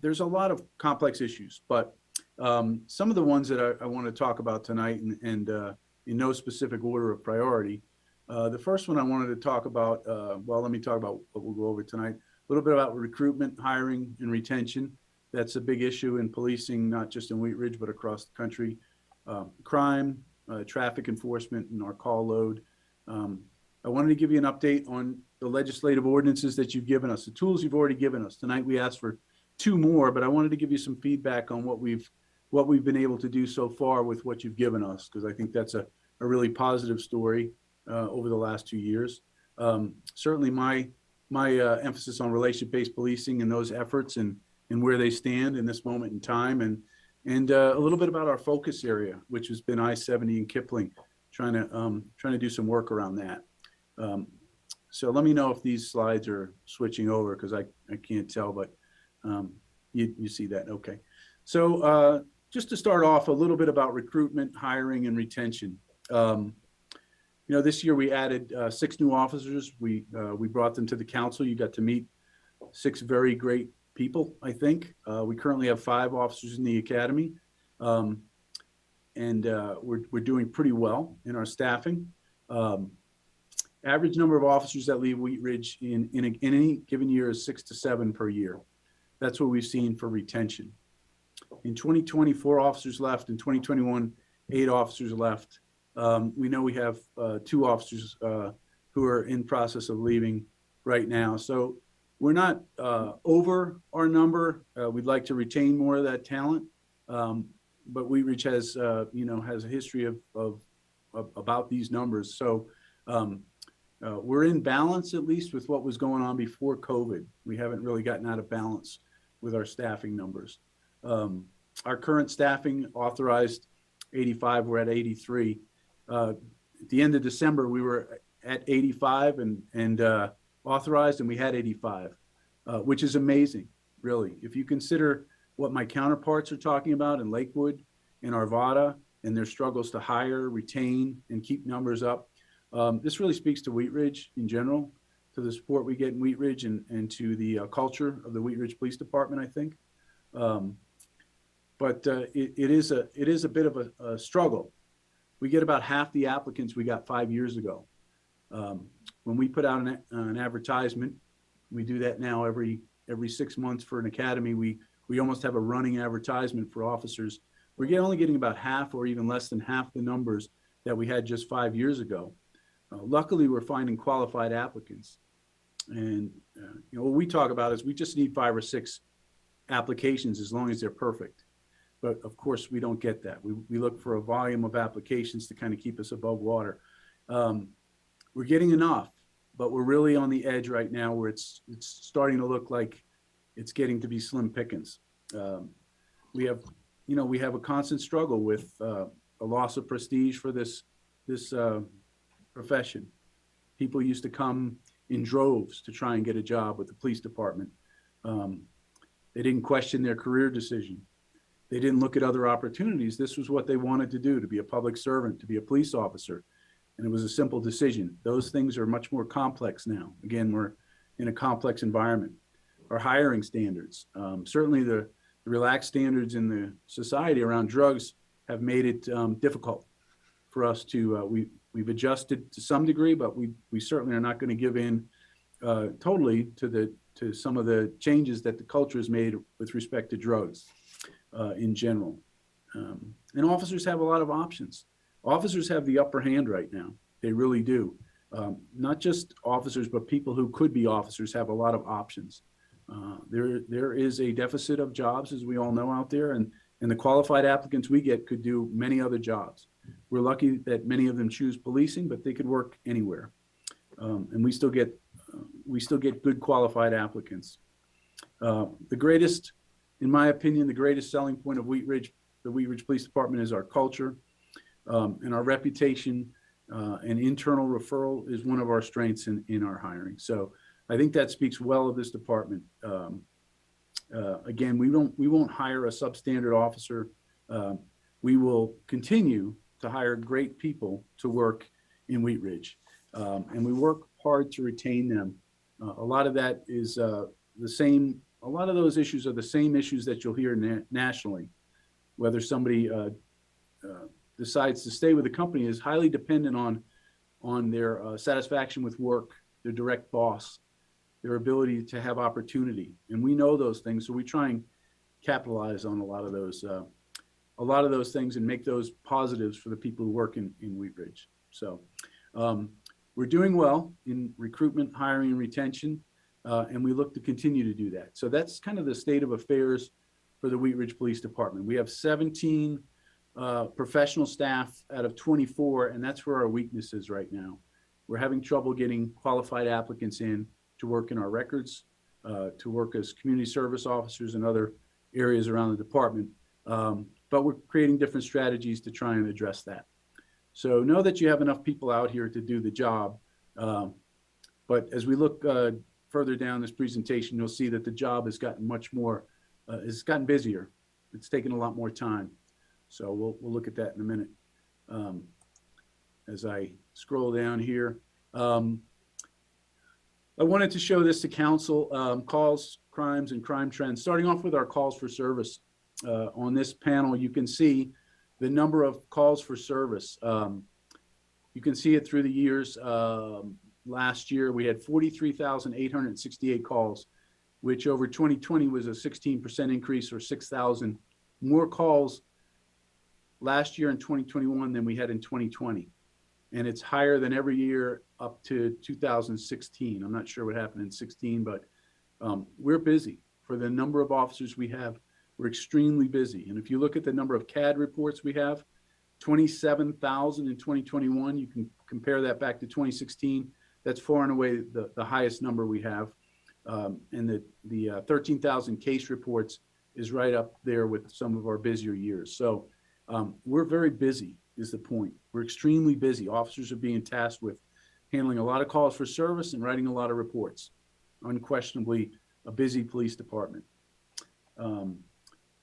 S3: there's a lot of complex issues, but some of the ones that I want to talk about tonight, and in no specific order of priority. The first one I wanted to talk about, well, let me talk about what we'll go over tonight. A little bit about recruitment, hiring, and retention. That's a big issue in policing, not just in Wheat Ridge, but across the country. Crime, traffic enforcement, and our call load. I wanted to give you an update on the legislative ordinances that you've given us, the tools you've already given us. Tonight we asked for 2 more, but I wanted to give you some feedback on what we've been able to do so far with what you've given us, because I think that's a really positive story over the last 2 years. Certainly my emphasis on relationship-based policing and those efforts and where they stand in this moment in time, and a little bit about our focus area, which has been I-70 and Kipling, trying to do some work around that. So let me know if these slides are switching over, because I can't tell, but you see that. Okay. So just to start off, a little bit about recruitment, hiring, and retention. You know, this year we added 6 new officers. We brought them to the council. You got to meet 6 very great people, I think. We currently have 5 officers in the academy, and we're doing pretty well in our staffing. Average number of officers that leave Wheat Ridge in any given year is 6 to 7 per year. That's what we've seen for retention. In 2020, 4 officers left. In 2021, 8 officers left. We know we have 2 officers who are in process of leaving right now. So we're not over our number. We'd like to retain more of that talent, but Wheat Ridge has has a history of about these numbers. So we're in balance, at least with what was going on before COVID. We haven't really gotten out of balance with our staffing numbers. Our current staffing authorized 85. We're at 83. At the end of December, we were at 85 and authorized, and we had 85, which is amazing, really. If you consider what my counterparts are talking about in Lakewood and Arvada and their struggles to hire, retain, and keep numbers up, this really speaks to Wheat Ridge in general, to the support we get in Wheat Ridge, and to the culture of the Wheat Ridge Police Department, I think. But it is a bit of a struggle. We get about half the applicants we got 5 years ago. When we put out an advertisement, we do that now every 6 months for an academy. We almost have a running advertisement for officers. We're only getting about half or even less than half the numbers that we had just 5 years ago. Luckily, we're finding qualified applicants. And, what we talk about is we just need 5 or 6 applications as long as they're perfect. But of course, we don't get that. We look for a volume of applications to kind of keep us above water. We're getting enough, but we're really on the edge right now where it's starting to look like it's getting to be slim pickings. We have a constant struggle with a loss of prestige for this profession. People used to come in droves to try and get a job with the police department. They didn't question their career decision. They didn't look at other opportunities. This was what they wanted to do, to be a public servant, to be a police officer. And it was a simple decision. Those things are much more complex now. Again, we're in a complex environment. Our hiring standards, certainly the relaxed standards in the society around drugs have made it difficult for us to, we've adjusted to some degree, but we certainly are not going to give in totally to some of the changes that the culture has made with respect to drugs in general. And officers have a lot of options. Officers have the upper hand right now. They really do. Not just officers, but people who could be officers have a lot of options. There is a deficit of jobs, as we all know, out there, and the qualified applicants we get could do many other jobs. We're lucky that many of them choose policing, but they could work anywhere. And we still get good qualified applicants. The greatest, in my opinion, the greatest selling point of Wheat Ridge, the Wheat Ridge Police Department, is our culture and our reputation. And internal referral is one of our strengths in our hiring. So I think that speaks well of this department. Again, we won't hire a substandard officer. We will continue to hire great people to work in Wheat Ridge. And we work hard to retain them. A lot of that is the same. A lot of those issues are the same issues that you'll hear nationally. Whether somebody decides to stay with the company is highly dependent on their satisfaction with work, their direct boss, their ability to have opportunity. And we know those things, so we try and capitalize on a lot of those things and make those positives for the people who work in Wheat Ridge. So we're doing well in recruitment, hiring, and retention, and we look to continue to do that. So that's kind of the state of affairs for the Wheat Ridge Police Department. We have 17 professional staff out of 24, and that's where our weakness is right now. We're having trouble getting qualified applicants in to work in our records, to work as community service officers and other areas around the department. But we're creating different strategies to try and address that. So know that you have enough people out here to do the job. But as we look further down this presentation, you'll see that the job has gotten much more, it's gotten busier. It's taken a lot more time. So we'll look at that in a minute. As I scroll down here, I wanted to show this to council, calls, crimes, and crime trends. Starting off with our calls for service. On this panel, you can see the number of calls for service. You can see it through the years. Last year, we had 43,868 calls, which over 2020 was a 16% increase, or 6,000 more calls last year in 2021 than we had in 2020. And it's higher than every year up to 2016. I'm not sure what happened in 16, but we're busy. For the number of officers we have, we're extremely busy. And if you look at the number of CAD reports we have, 27,000 in 2021, you can compare that back to 2016. That's far and away the highest number we have. And the 13,000 case reports is right up there with some of our busier years. So we're very busy is the point. We're extremely busy. Officers are being tasked with handling a lot of calls for service and writing a lot of reports. Unquestionably a busy police department.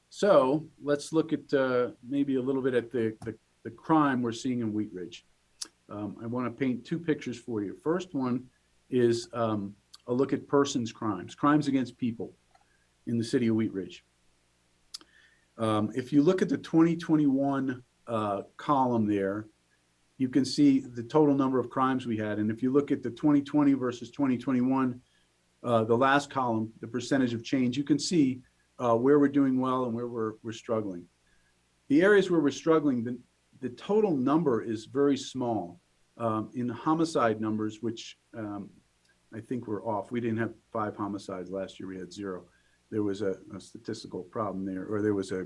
S3: So let's look at maybe a little bit at the crime we're seeing in Wheat Ridge. I want to paint two pictures for you. First one is a look at persons crimes, crimes against people in the city of Wheat Ridge. If you look at the 2021 column there, you can see the total number of crimes we had. And if you look at the 2020 versus 2021, the last column, the percentage of change, you can see where we're doing well and where we're struggling. The areas where we're struggling, the total number is very small. In homicide numbers, which I think we're off. We didn't have 5 homicides last year. We had 0. There was a statistical problem there, or there was a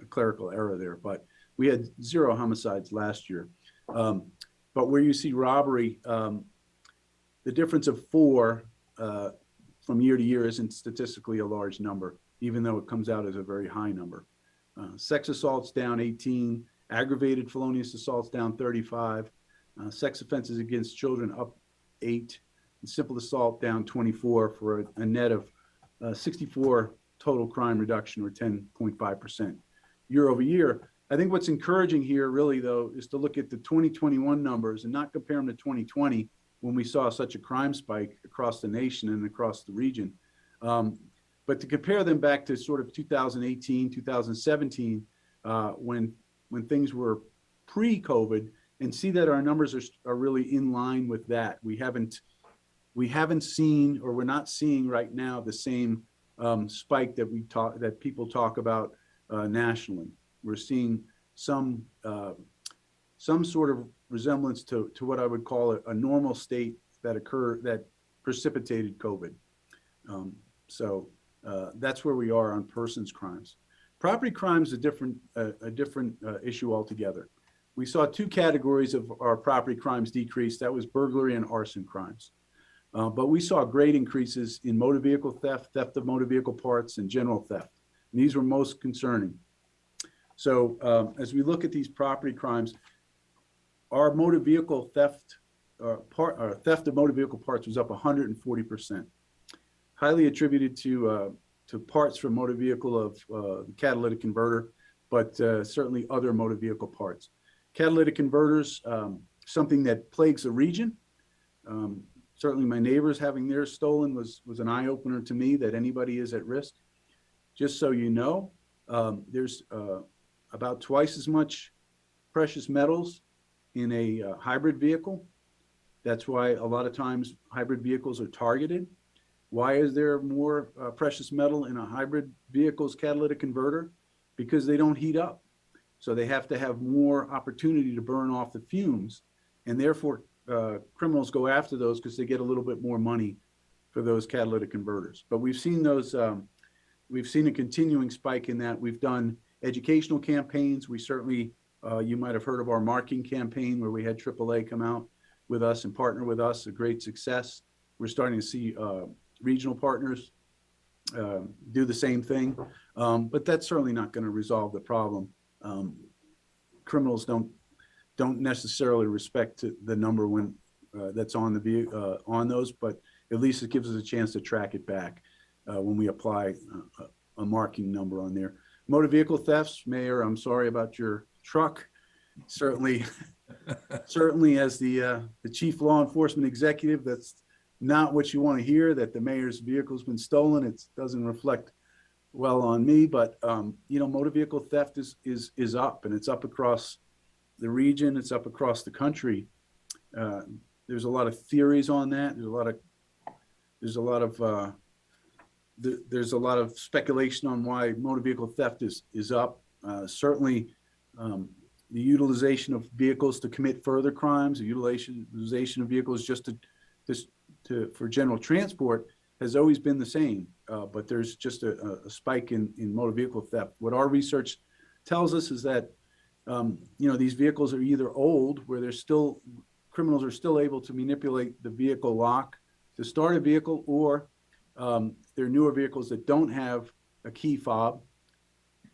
S3: clerical error there, but we had 0 homicides last year. But where you see robbery, the difference of 4 from year to year isn't statistically a large number, even though it comes out as a very high number. Sex assaults down 18, aggravated felonious assaults down 35, sex offenses against children up 8, and simple assault down 24 for a net of 64 total crime reduction, or 10.5% year over year. I think what's encouraging here really though is to look at the 2021 numbers and not compare them to 2020 when we saw such a crime spike across the nation and across the region. But to compare them back to sort of 2018, 2017, when things were pre-COVID, and see that our numbers are really in line with that. We haven't seen, or we're not seeing right now, the same spike that people talk about nationally. We're seeing some sort of resemblance to what I would call a normal state that precipitated COVID. So that's where we are on persons crimes. Property crimes is a different issue altogether. We saw 2 categories of our property crimes decrease. That was burglary and arson crimes. But we saw great increases in motor vehicle theft, theft of motor vehicle parts, and general theft. And these were most concerning. So as we look at these property crimes, our motor vehicle theft, theft of motor vehicle parts was up 140%, highly attributed to parts from motor vehicle of the catalytic converter, but certainly other motor vehicle parts. Catalytic converters, something that plagues the region. Certainly my neighbors having theirs stolen was an eye-opener to me, that anybody is at risk. Just so you know, there's about twice as much precious metals in a hybrid vehicle. That's why a lot of times hybrid vehicles are targeted. Why is there more precious metal in a hybrid vehicle's catalytic converter? Because they don't heat up. So they have to have more opportunity to burn off the fumes, and therefore criminals go after those because they get a little bit more money for those catalytic converters. But we've seen those, we've seen a continuing spike in that. We've done educational campaigns. We certainly, you might have heard of our marking campaign where we had AAA come out with us and partner with us, a great success. We're starting to see regional partners do the same thing, but that's certainly not going to resolve the problem. Criminals don't necessarily respect the number when that's on the on those, but at least it gives us a chance to track it back when we apply a marking number on there. Motor vehicle thefts, Mayor, I'm sorry about your truck. Certainly, certainly as the chief law enforcement executive, that's not what you want to hear, that the mayor's vehicle's been stolen. It doesn't reflect well on me, but you know, motor vehicle theft is up, and it's up across the region. It's up across the country. There's a lot of theories on that. There's a lot of speculation on why motor vehicle theft is up. Certainly, the utilization of vehicles to commit further crimes, the utilization of vehicles just for general transport has always been the same. But there's just a spike in motor vehicle theft. What our research tells us is that you know, these vehicles are either old, where criminals are still able to manipulate the vehicle lock to start a vehicle, or they're newer vehicles that don't have a key fob.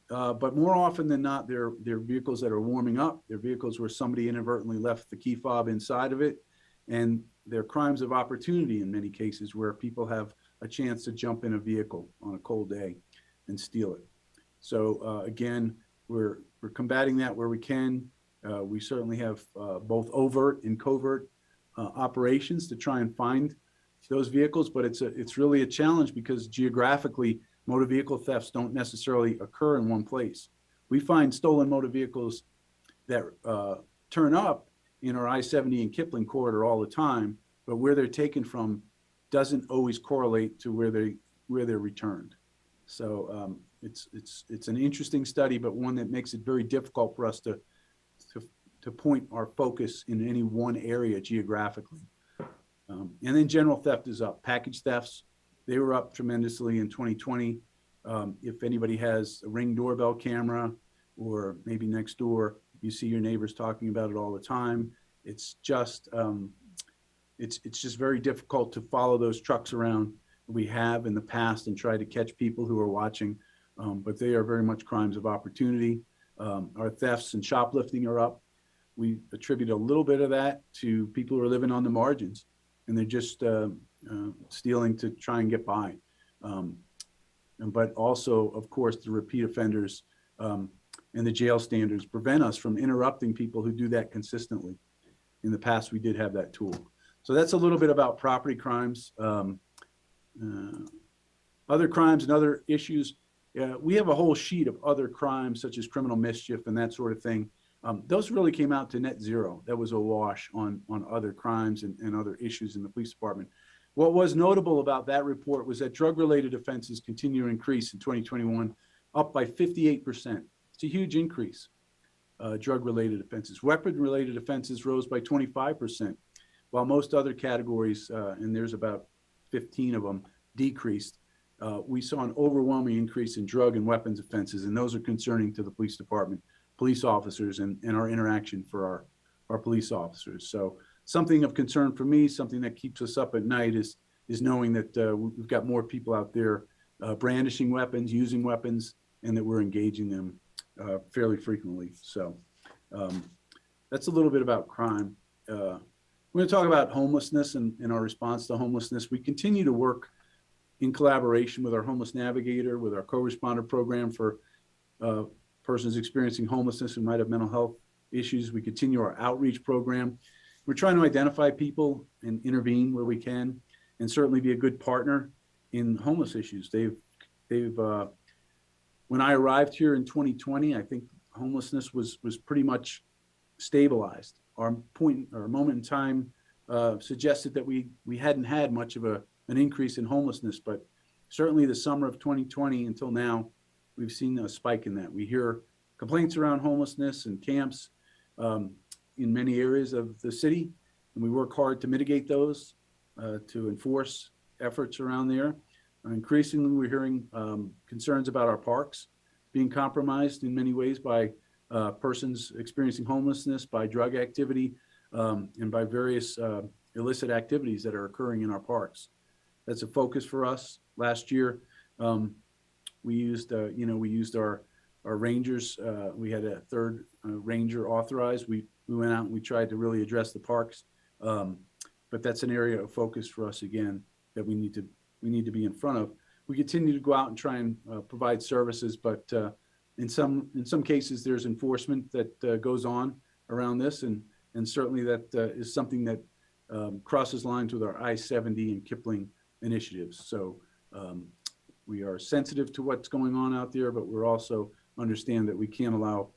S3: But more often than not, they're vehicles that are warming up. They're vehicles where somebody inadvertently left the key fob inside of it. And they're crimes of opportunity in many cases, where people have a chance to jump in a vehicle on a cold day and steal it. So again, we're combating that where we can. We certainly have both overt and covert operations to try and find those vehicles, but it's really a challenge because geographically, motor vehicle thefts don't necessarily occur in one place. We find stolen motor vehicles that turn up in our I-70 and Kipling corridor all the time, but where they're taken from doesn't always correlate to where they're returned. So it's an interesting study, but one that makes it very difficult for us to to point our focus in any one area geographically. And then general theft is up. Package thefts, they were up tremendously in 2020. If anybody has a Ring doorbell camera, or maybe next door, you see your neighbors talking about it all the time. It's just very difficult to follow those trucks around. We have in the past and try to catch people who are watching, but they are very much crimes of opportunity. Our thefts and shoplifting are up. We attribute a little bit of that to people who are living on the margins, and they're just stealing to try and get by. But also, of course, the repeat offenders and the jail standards prevent us from interrupting people who do that consistently. In the past, we did have that tool. So that's a little bit about property crimes. Other crimes and other issues, we have a whole sheet of other crimes such as criminal mischief and that sort of thing. Those really came out to net zero. That was a wash on other crimes and other issues in the police department. What was notable about that report was that drug-related offenses continue to increase in 2021, up by 58%. It's a huge increase, drug-related offenses. Weapon-related offenses rose by 25%, while most other categories, and there's about 15 of them, decreased. We saw an overwhelming increase in drug and weapons offenses, and those are concerning to the police department, police officers, and our interaction for our police officers. So something of concern for me, something that keeps us up at night is knowing that we've got more people out there brandishing weapons, using weapons, and that we're engaging them fairly frequently. So that's a little bit about crime. We're going to talk about homelessness and our response to homelessness. We continue to work in collaboration with our homeless navigator, with our co-responder program for persons experiencing homelessness who might have mental health issues. We continue our outreach program. We're trying to identify people and intervene where we can, and certainly be a good partner in homeless issues. When I arrived here in 2020, I think homelessness was pretty much stabilized. Our moment in time suggested that we hadn't had much of an increase in homelessness, but certainly the summer of 2020 until now, we've seen a spike in that. We hear complaints around homelessness and camps in many areas of the city, and we work hard to mitigate those, to enforce efforts around there. Increasingly, we're hearing concerns about our parks being compromised in many ways by persons experiencing homelessness, by drug activity, and by various illicit activities that are occurring in our parks. That's a focus for us. Last year, we used our rangers. We had a third ranger authorized. We went out and we tried to really address the parks, but that's an area of focus for us again that we need to be in front of. We continue to go out and try and provide services, but in some cases there's enforcement that goes on around this, and certainly that is something that crosses lines with our I-70 and Kipling initiatives. So we are sensitive to what's going on out there, but we're also understand that we can't allow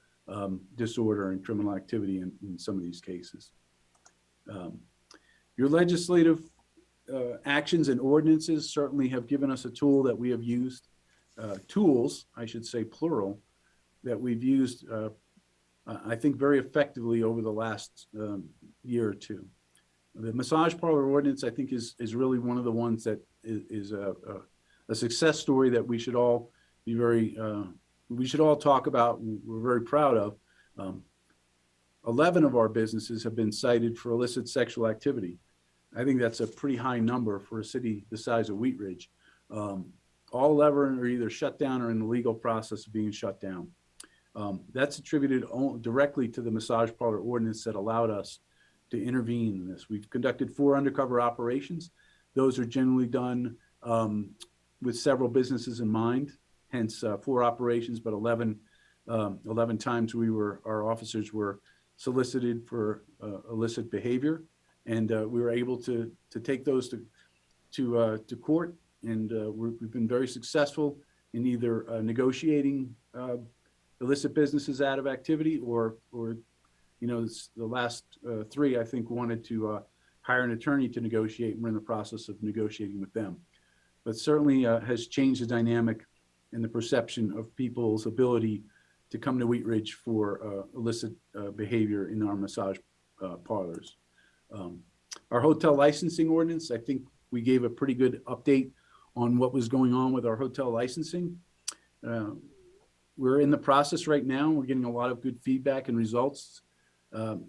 S3: disorder and criminal activity in some of these cases. Your legislative actions and ordinances certainly have given us a tool that we have used, tools, I should say plural, that we've used, I think, very effectively over the last year or two. The massage parlor ordinance, I think, is really one of the ones that is a success story that we should all be we should all talk about. We're very proud of. 11 of our businesses have been cited for illicit sexual activity. I think that's a pretty high number for a city the size of Wheat Ridge. All 11 are either shut down or in the legal process of being shut down. That's attributed directly to the massage parlor ordinance that allowed us to intervene in this. We've conducted 4 undercover operations. Those are generally done with several businesses in mind, hence 4 operations, but 11 times our officers were solicited for illicit behavior, and we were able to take those to court, and we've been very successful in either negotiating illicit businesses out of activity, or the last 3, I think, wanted to hire an attorney to negotiate, and we're in the process of negotiating with them. But certainly has changed the dynamic and the perception of people's ability to come to Wheat Ridge for illicit behavior in our massage parlors. Our hotel licensing ordinance, I think we gave a pretty good update on what was going on with our hotel licensing. We're in the process right now. We're getting a lot of good feedback and results.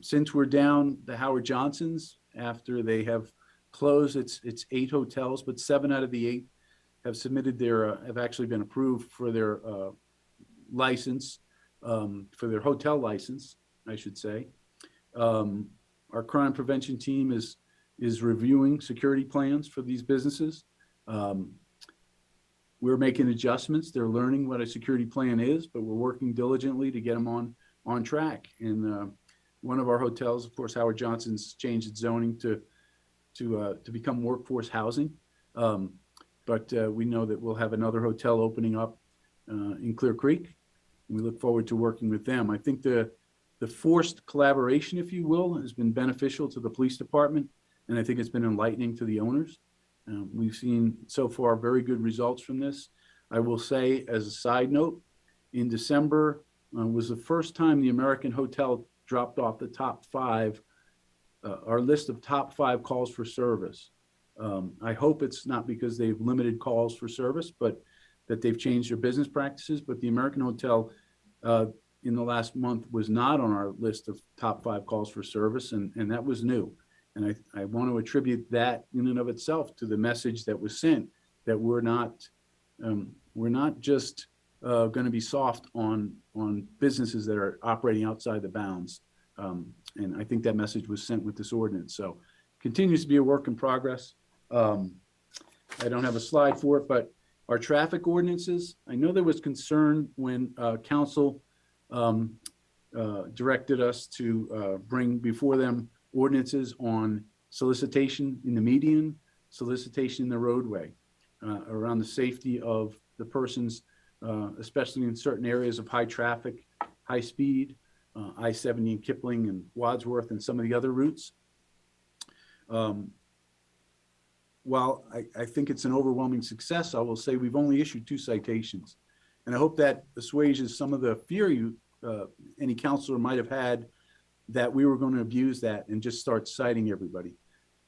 S3: Since we're down the Howard Johnsons, after they have closed, it's 8 hotels, but 7 out of the 8 have submitted have actually been approved for their license, for their hotel license, I should say. Our crime prevention team is reviewing security plans for these businesses. We're making adjustments. They're learning what a security plan is, but we're working diligently to get them on track. And one of our hotels, of course, Howard Johnson's changed its zoning to become workforce housing. But we know that we'll have another hotel opening up in Clear Creek. We look forward to working with them. I think the forced collaboration, if you will, has been beneficial to the police department, and I think it's been enlightening to the owners. We've seen so far very good results from this. I will say, as a side note, in December was the first time the American Hotel dropped off the top 5, our list of top 5 calls for service. I hope it's not because they've limited calls for service, but that they've changed their business practices. But the American Hotel in the last month was not on our list of top 5 calls for service, and that was new. And I want to attribute that in and of itself to the message that was sent, that we're not just going to be soft on businesses that are operating outside the bounds. And I think that message was sent with this ordinance. So continues to be a work in progress. I don't have a slide for it, but our traffic ordinances, I know there was concern when council directed us to bring before them ordinances on solicitation in the median, solicitation in the roadway, around the safety of the persons, especially in certain areas of high traffic, high speed, I-70 and Kipling and Wadsworth and some of the other routes. While I think it's an overwhelming success, I will say we've only issued 2 citations. And I hope that assuages some of the fear any counselor might have had that we were going to abuse that and just start citing everybody.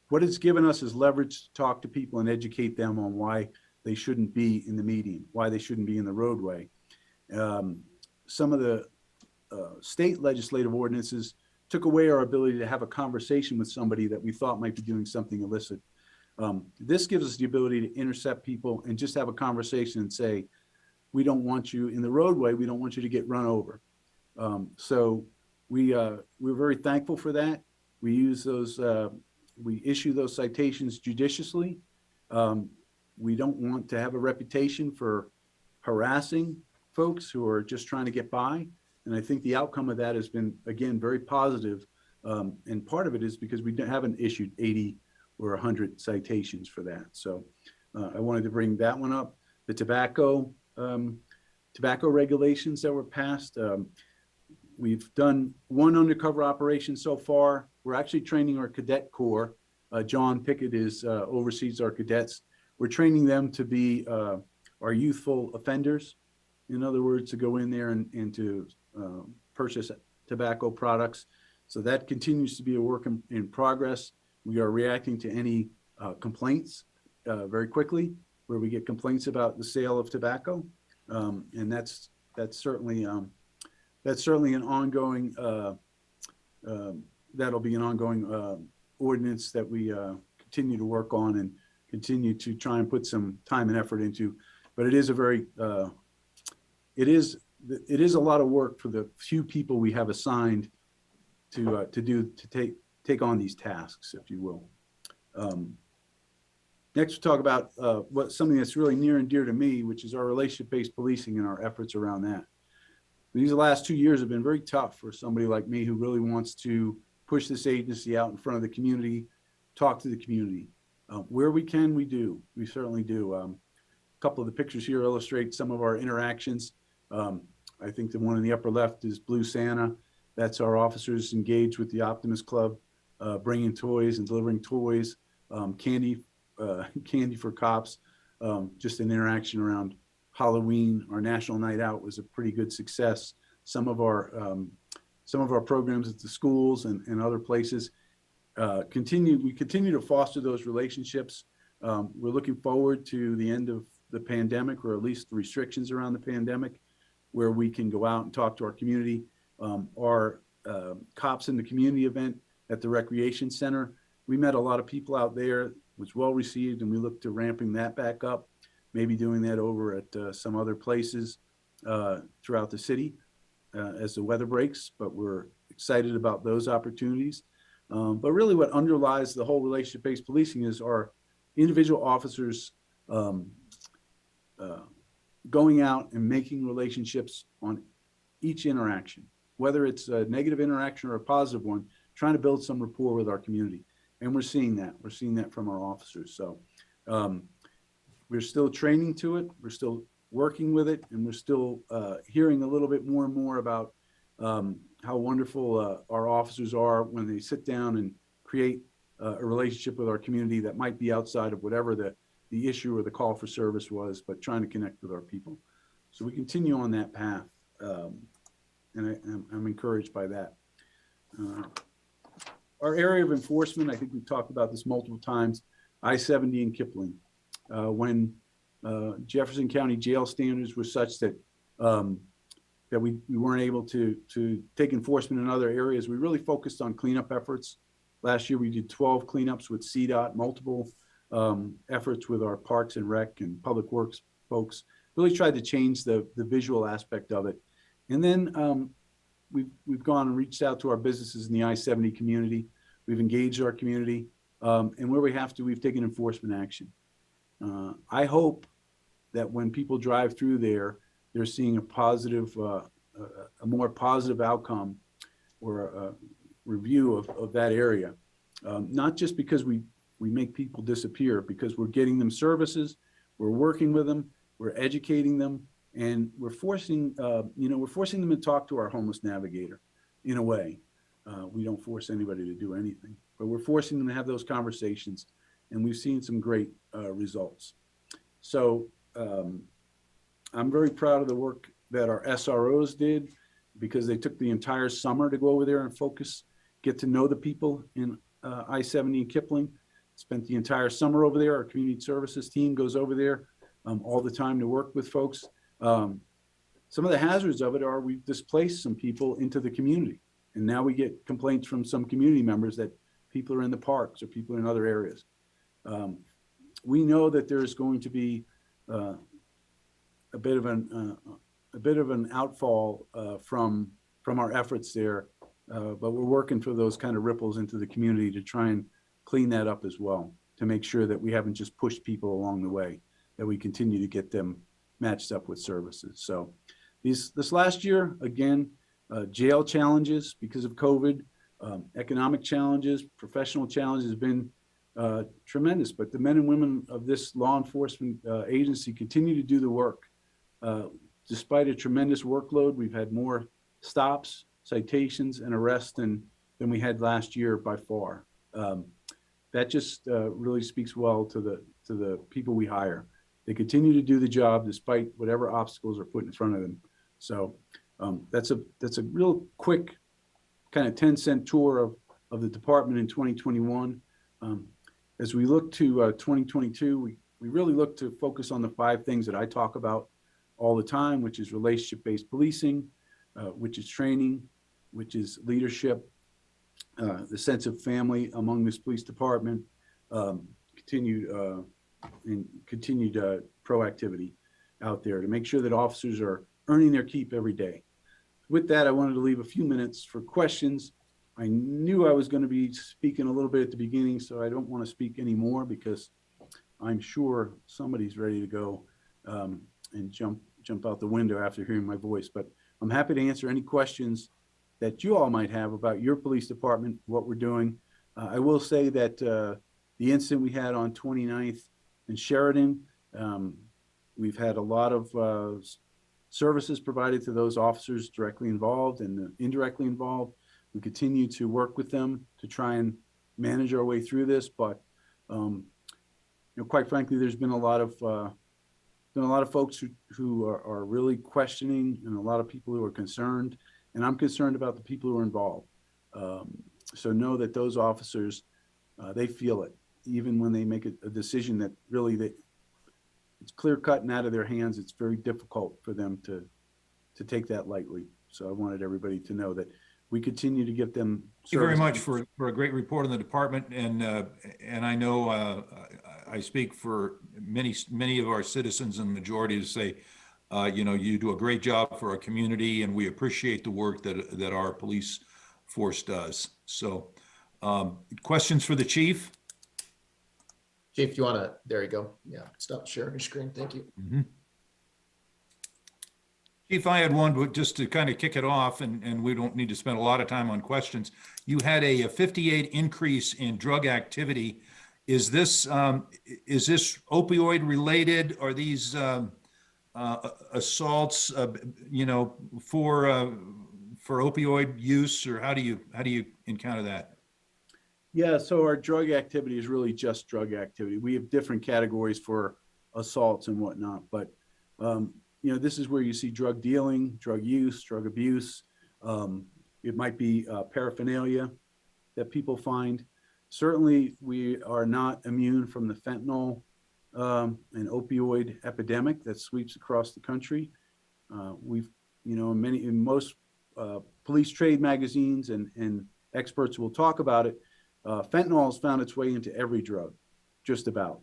S3: What it's given us is leverage to talk to people and educate them on why they shouldn't be in the median, why they shouldn't be in the roadway. Some of the state legislative ordinances took away our ability to have a conversation with somebody that we thought might be doing something illicit. This gives us the ability to intercept people and just have a conversation and say, we don't want you in the roadway. We don't want you to get run over. So we're very thankful for that. We use those, we issue those citations judiciously. We don't want to have a reputation for harassing folks who are just trying to get by. And I think the outcome of that has been, again, very positive. And part of it is because we haven't issued 80 or 100 citations for that. So I wanted to bring that one up. The tobacco regulations that were passed. We've done 1 undercover operation so far. We're actually training our cadet corps. John Pickett oversees our cadets. We're training them to be our youthful offenders. In other words, to go in there and to purchase tobacco products. So that continues to be a work in progress. We are reacting to any complaints very quickly, where we get complaints about the sale of tobacco, and that's certainly an ongoing. That'll be an ongoing ordinance that we continue to work on and continue to try and put some time and effort into. But it is a very it is a lot of work for the few people we have assigned to take on these tasks, if you will. Next, we'll talk about something that's really near and dear to me, which is our relationship-based policing and our efforts around that. These last 2 years have been very tough for somebody like me who really wants to push this agency out in front of the community, talk to the community. Where we can, we do. We certainly do. A couple of the pictures here illustrate some of our interactions. I think the one in the upper left is Blue Santa. That's our officers engaged with the Optimist Club, bringing toys and delivering toys, candy for cops, just an interaction around Halloween. Our National Night Out was a pretty good success. some of our programs at the schools and other places. We continue to foster those relationships. We're looking forward to the end of the pandemic, or at least the restrictions around the pandemic, where we can go out and talk to our community. Our Cops in the Community event at the Recreation Center, we met a lot of people out there, was well received, and we look to ramping that back up, maybe doing that over at some other places throughout the city as the weather breaks, but we're excited about those opportunities. But really what underlies the whole relationship-based policing is our individual officers going out and making relationships on each interaction, whether it's a negative interaction or a positive one, trying to build some rapport with our community. And we're seeing that. We're seeing that from our officers. So we're still training to it. We're still working with it. And we're still hearing a little bit more and more about how wonderful our officers are when they sit down and create a relationship with our community that might be outside of whatever the issue or the call for service was, but trying to connect with our people. So we continue on that path. And I'm encouraged by that. Our area of enforcement, I think we've talked about this multiple times, I-70 and Kipling. When Jefferson County jail standards were such that that we weren't able to take enforcement in other areas, we really focused on cleanup efforts. Last year we did 12 cleanups with CDOT, multiple efforts with our Parks and Rec and Public Works folks. Really tried to change the visual aspect of it. And then we've gone and reached out to our businesses in the I-70 community. We've engaged our community, and where we have to, we've taken enforcement action. I hope that when people drive through there, they're seeing a positive, a more positive outcome or a review of that area. Not just because we make people disappear, because we're getting them services, we're working with them, we're educating them, and we're forcing them to talk to our homeless navigator in a way. We don't force anybody to do anything, but we're forcing them to have those conversations, and we've seen some great results. So I'm very proud of the work that our SROs did, because they took the entire summer to go over there and focus, get to know the people in I-70 and Kipling. Spent the entire summer over there. Our community services team goes over there all the time to work with folks. Some of the hazards of it are we've displaced some people into the community, and now we get complaints from some community members that people are in the parks or people are in other areas. We know that there's going to be a bit of an outfall from our efforts there, but we're working for those kind of ripples into the community to try and clean that up as well, to make sure that we haven't just pushed people along the way, that we continue to get them matched up with services. So this last year, again, jail challenges because of COVID, economic challenges, professional challenges have been tremendous, but the men and women of this law enforcement agency continue to do the work. Despite a tremendous workload, we've had more stops, citations, and arrests than we had last year by far. That just really speaks well to the people we hire. They continue to do the job despite whatever obstacles are put in front of them. So that's a real quick kind of 10-cent tour of the department in 2021. As we look to 2022, we really look to focus on the 5 things that I talk about all the time, which is relationship-based policing, which is training, which is leadership, the sense of family among this police department, continued proactivity out there to make sure that officers are earning their keep every day. With that, I wanted to leave a few minutes for questions. I knew I was going to be speaking a little bit at the beginning, so I don't want to speak anymore because I'm sure somebody's ready to go and jump out the window after hearing my voice. But I'm happy to answer any questions that you all might have about your police department, what we're doing. I will say that the incident we had on 29th in Sheridan, we've had a lot of services provided to those officers directly involved and indirectly involved. We continue to work with them to try and manage our way through this, but quite frankly, there's been a lot of been a lot of folks who are really questioning, and a lot of people who are concerned, and I'm concerned about the people who are involved. So know that those officers, they feel it, even when they make a decision that really it's clear cut and out of their hands. It's very difficult for them to take that lightly. So I wanted everybody to know that we continue to get them.
S1: Thank you very much for a great report on the department. And I know I speak for many of our citizens and majority to say, you do a great job for our community, and we appreciate the work that our police force does. So questions for the chief?
S2: Chief, you want to, there you go. Yeah, stop sharing your screen. Thank you.
S1: Mm-hmm. Chief, I had one, but just to kind of kick it off, and we don't need to spend a lot of time on questions. You had a 58 increase in drug activity. Is this opioid related? Are these assaults, for opioid use, or how do you encounter that?
S3: Yeah, so our drug activity is really just drug activity. We have different categories for assaults and whatnot, but this is where you see drug dealing, drug use, drug abuse. It might be paraphernalia that people find. Certainly, we are not immune from the fentanyl and opioid epidemic that sweeps across the country. We've, in most police trade magazines and experts will talk about it. Fentanyl has found its way into every drug, just about.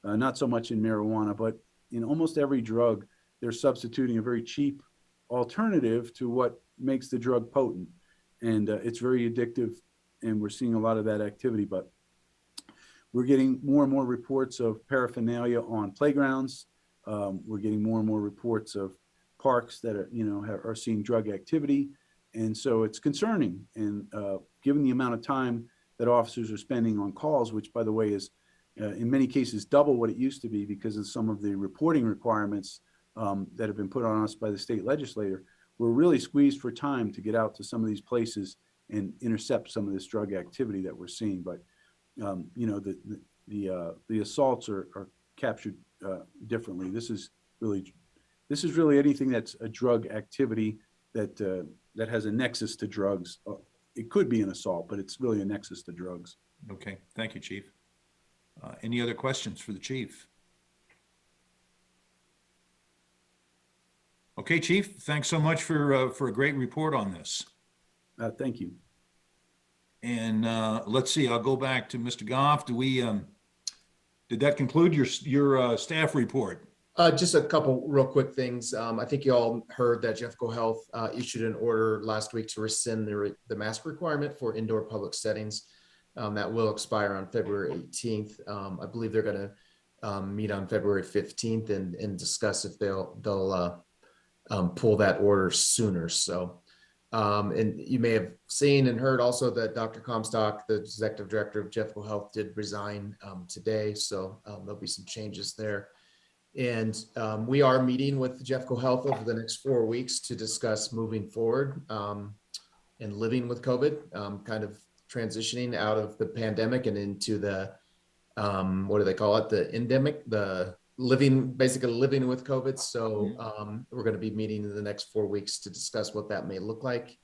S3: Not so much in marijuana, but in almost every drug, they're substituting a very cheap alternative to what makes the drug potent. And it's very addictive, and we're seeing a lot of that activity. But we're getting more and more reports of paraphernalia on playgrounds. We're getting more and more reports of parks that are seeing drug activity. And so it's concerning. And given the amount of time that officers are spending on calls, which, by the way, is in many cases double what it used to be because of some of the reporting requirements that have been put on us by the state legislature, we're really squeezed for time to get out to some of these places and intercept some of this drug activity that we're seeing. But the assaults are captured differently. This is really anything that's a drug activity that has a nexus to drugs. It could be an assault, but it's really a nexus to drugs.
S1: Okay, thank you, Chief. Any other questions for the chief? Okay, Chief, thanks so much for a great report on this.
S3: Thank you.
S1: And let's see, I'll go back to Mr. Goff. Did that conclude your staff report?
S2: Just a couple real quick things. I think you all heard that Jeffco Health issued an order last week to rescind the mask requirement for indoor public settings. That will expire on February 18th. I believe they're going to meet on February 15th and discuss if they'll pull that order sooner. So, and you may have seen and heard also that Dr. Comstock, the executive director of Jeffco Health, did resign today. So there'll be some changes there. And we are meeting with Jeffco Health over the next 4 weeks to discuss moving forward and living with COVID, kind of transitioning out of the pandemic and into the, what do they call it? The endemic, basically living with COVID. So we're going to be meeting in the next 4 weeks to discuss what that may look like.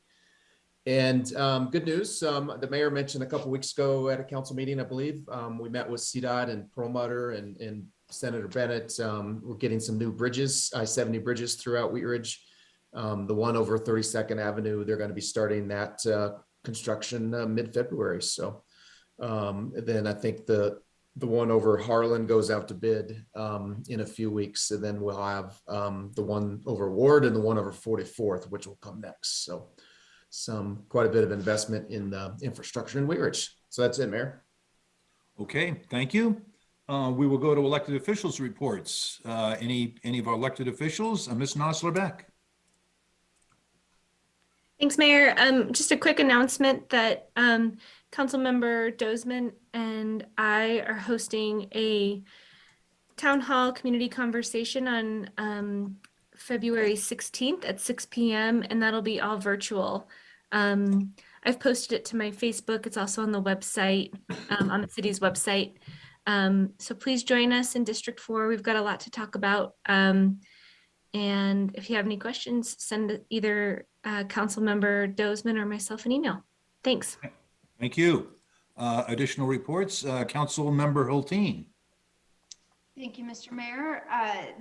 S2: And good news, the mayor mentioned a couple weeks ago at a council meeting, I believe, we met with CDOT and Perlmutter and Senator Bennett. We're getting some new bridges, I-70 bridges throughout Wheat Ridge. The one over 32nd Avenue, they're going to be starting that construction mid-February. So then I think the one over Harlan goes out to bid in a few weeks. And then we'll have the one over Ward and the one over 44th, which will come next. So quite a bit of investment in the infrastructure in Wheat Ridge. So that's it, Mayor.
S1: Okay, thank you. We will go to elected officials reports. Any of our elected officials? Ms. Nosler-Beck.
S8: Thanks, Mayor. Just a quick announcement that Councilmember Dozeman and I are hosting a town hall community conversation on February 16th at 6 p.m. and that'll be all virtual. I've posted it to my Facebook. It's also on the website, on the city's website. So please join us in District 4. We've got a lot to talk about. And if you have any questions, send either Councilmember Dozeman or myself an email. Thanks.
S1: Thank you. Additional reports, Councilmember Hulteen.
S6: Thank you, Mr. Mayor.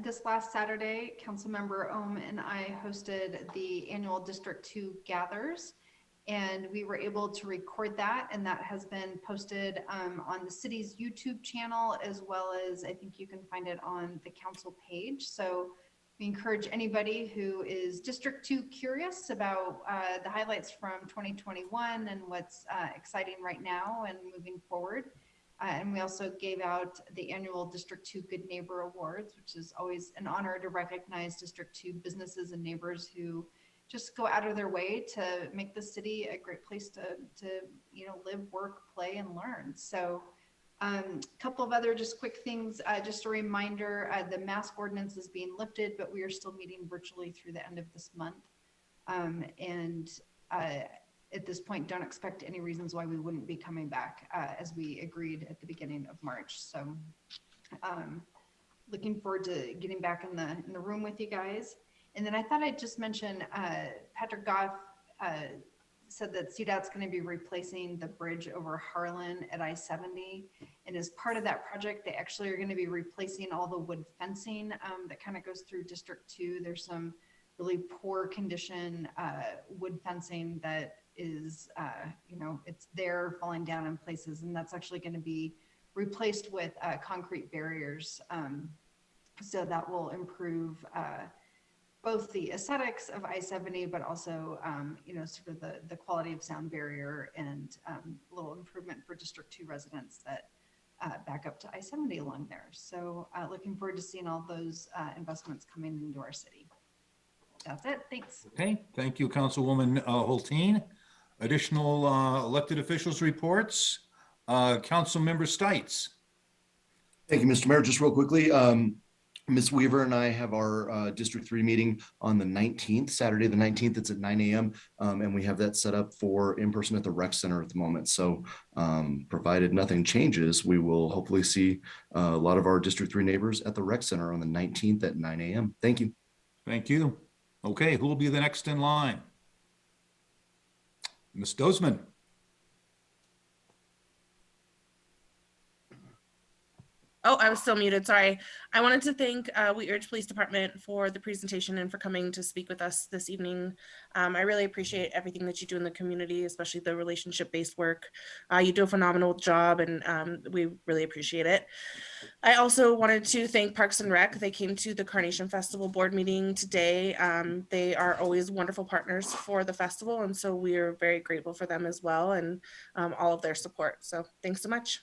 S6: This last Saturday, Councilmember Ohm and I hosted the annual District 2 Gathers, and we were able to record that, and that has been posted on the city's YouTube channel, as well as I think you can find it on the council page. So we encourage anybody who is District 2 curious about the highlights from 2021 and what's exciting right now and moving forward. And we also gave out the annual District 2 Good Neighbor Awards, which is always an honor to recognize District 2 businesses and neighbors who just go out of their way to make the city a great place to live, work, play, and learn. So a couple of other just quick things. Just a reminder, the mask ordinance is being lifted, but we are still meeting virtually through the end of this month. At this point, don't expect any reasons why we wouldn't be coming back as we agreed at the beginning of March. So looking forward to getting back in the room with you guys. And then I thought I'd just mention, Patrick Goff said that CDOT's going to be replacing the bridge over Harlan at I-70. And as part of that project, they actually are going to be replacing all the wood fencing that kind of goes through District 2. There's some really poor condition wood fencing that is, it's there falling down in places, and that's actually going to be replaced with concrete barriers. So that will improve both the aesthetics of I-70, but also, sort of the quality of sound barrier, and a little improvement for District 2 residents that back up to I-70 along there. So looking forward to seeing all those investments coming into our city. That's it. Thanks.
S1: Okay, thank you, Councilwoman Hulteen. Additional elected officials reports. Councilmember Stites.
S14: Thank you, Mr. Mayor. Just real quickly, Ms. Weaver and I have our District 3 meeting on the 19th, Saturday the 19th. It's at 9 a.m. And we have that set up for in-person at the rec center at the moment. So provided nothing changes, we will hopefully see a lot of our District 3 neighbors at the rec center on the 19th at 9 a.m. Thank you.
S1: Thank you. Okay, who will be the next in line? Ms. Dozeman.
S9: Oh, I was still muted. Sorry. I wanted to thank We Urge Police Department for the presentation and for coming to speak with us this evening. I really appreciate everything that you do in the community, especially the relationship-based work. You do a phenomenal job, and we really appreciate it. I also wanted to thank Parks and Rec. They came to the Carnation Festival board meeting today. They are always wonderful partners for the festival, and so we are very grateful for them as well, and all of their support. So thanks so much.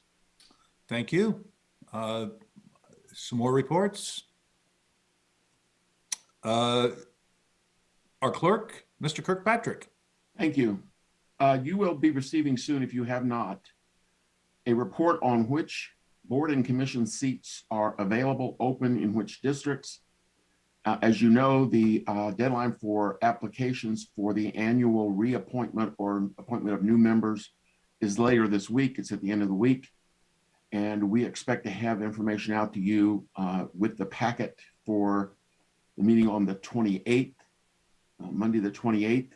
S1: Thank you. Some more reports. Our clerk, Mr. Kirkpatrick.
S15: Thank you. You will be receiving soon, if you have not, a report on which board and commission seats are available, open in which districts. As you know, the deadline for applications for the annual reappointment or appointment of new members is later this week. It's at the end of the week. And we expect to have information out to you with the packet for the meeting on the 28th, Monday the 28th,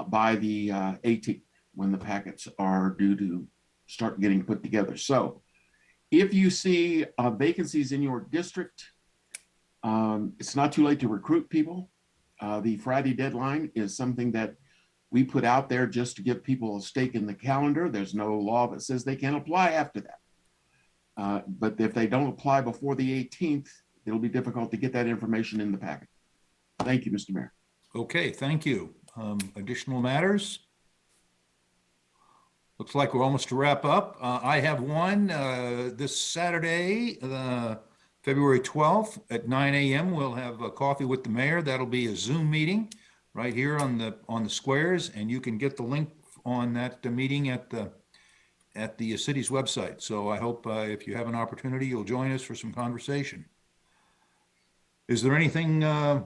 S15: by the 18th, when the packets are due to start getting put together. So if you see vacancies in your district, it's not too late to recruit people. The Friday deadline is something that we put out there just to give people a stake in the calendar. There's no law that says they can apply after that. But if they don't apply before the 18th, it'll be difficult to get that information in the packet. Thank you, Mr. Mayor.
S1: Okay, thank you. Additional matters? Looks like we're almost to wrap up. I have one this Saturday, February 12th at 9 a.m. We'll have a coffee with the mayor. That'll be a Zoom meeting right here on the squares, and you can get the link on that meeting at the city's website. So I hope if you have an opportunity, you'll join us for some conversation. Is there anything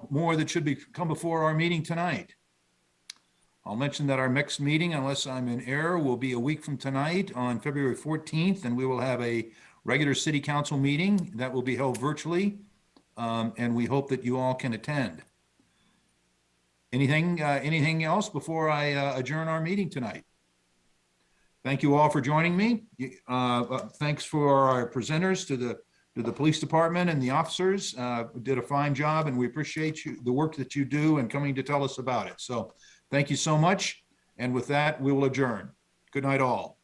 S1: more that should come before our meeting tonight? I'll mention that our next meeting, unless I'm in error, will be a week from tonight on February 14th, and we will have a regular city council meeting that will be held virtually. And we hope that you all can attend. Anything else before I adjourn our meeting tonight? Thank you all for joining me. Thanks for our presenters, to the police department and the officers. Did a fine job, and we appreciate the work that you do and coming to tell us about it. So thank you so much. And with that, we will adjourn. Good night, all.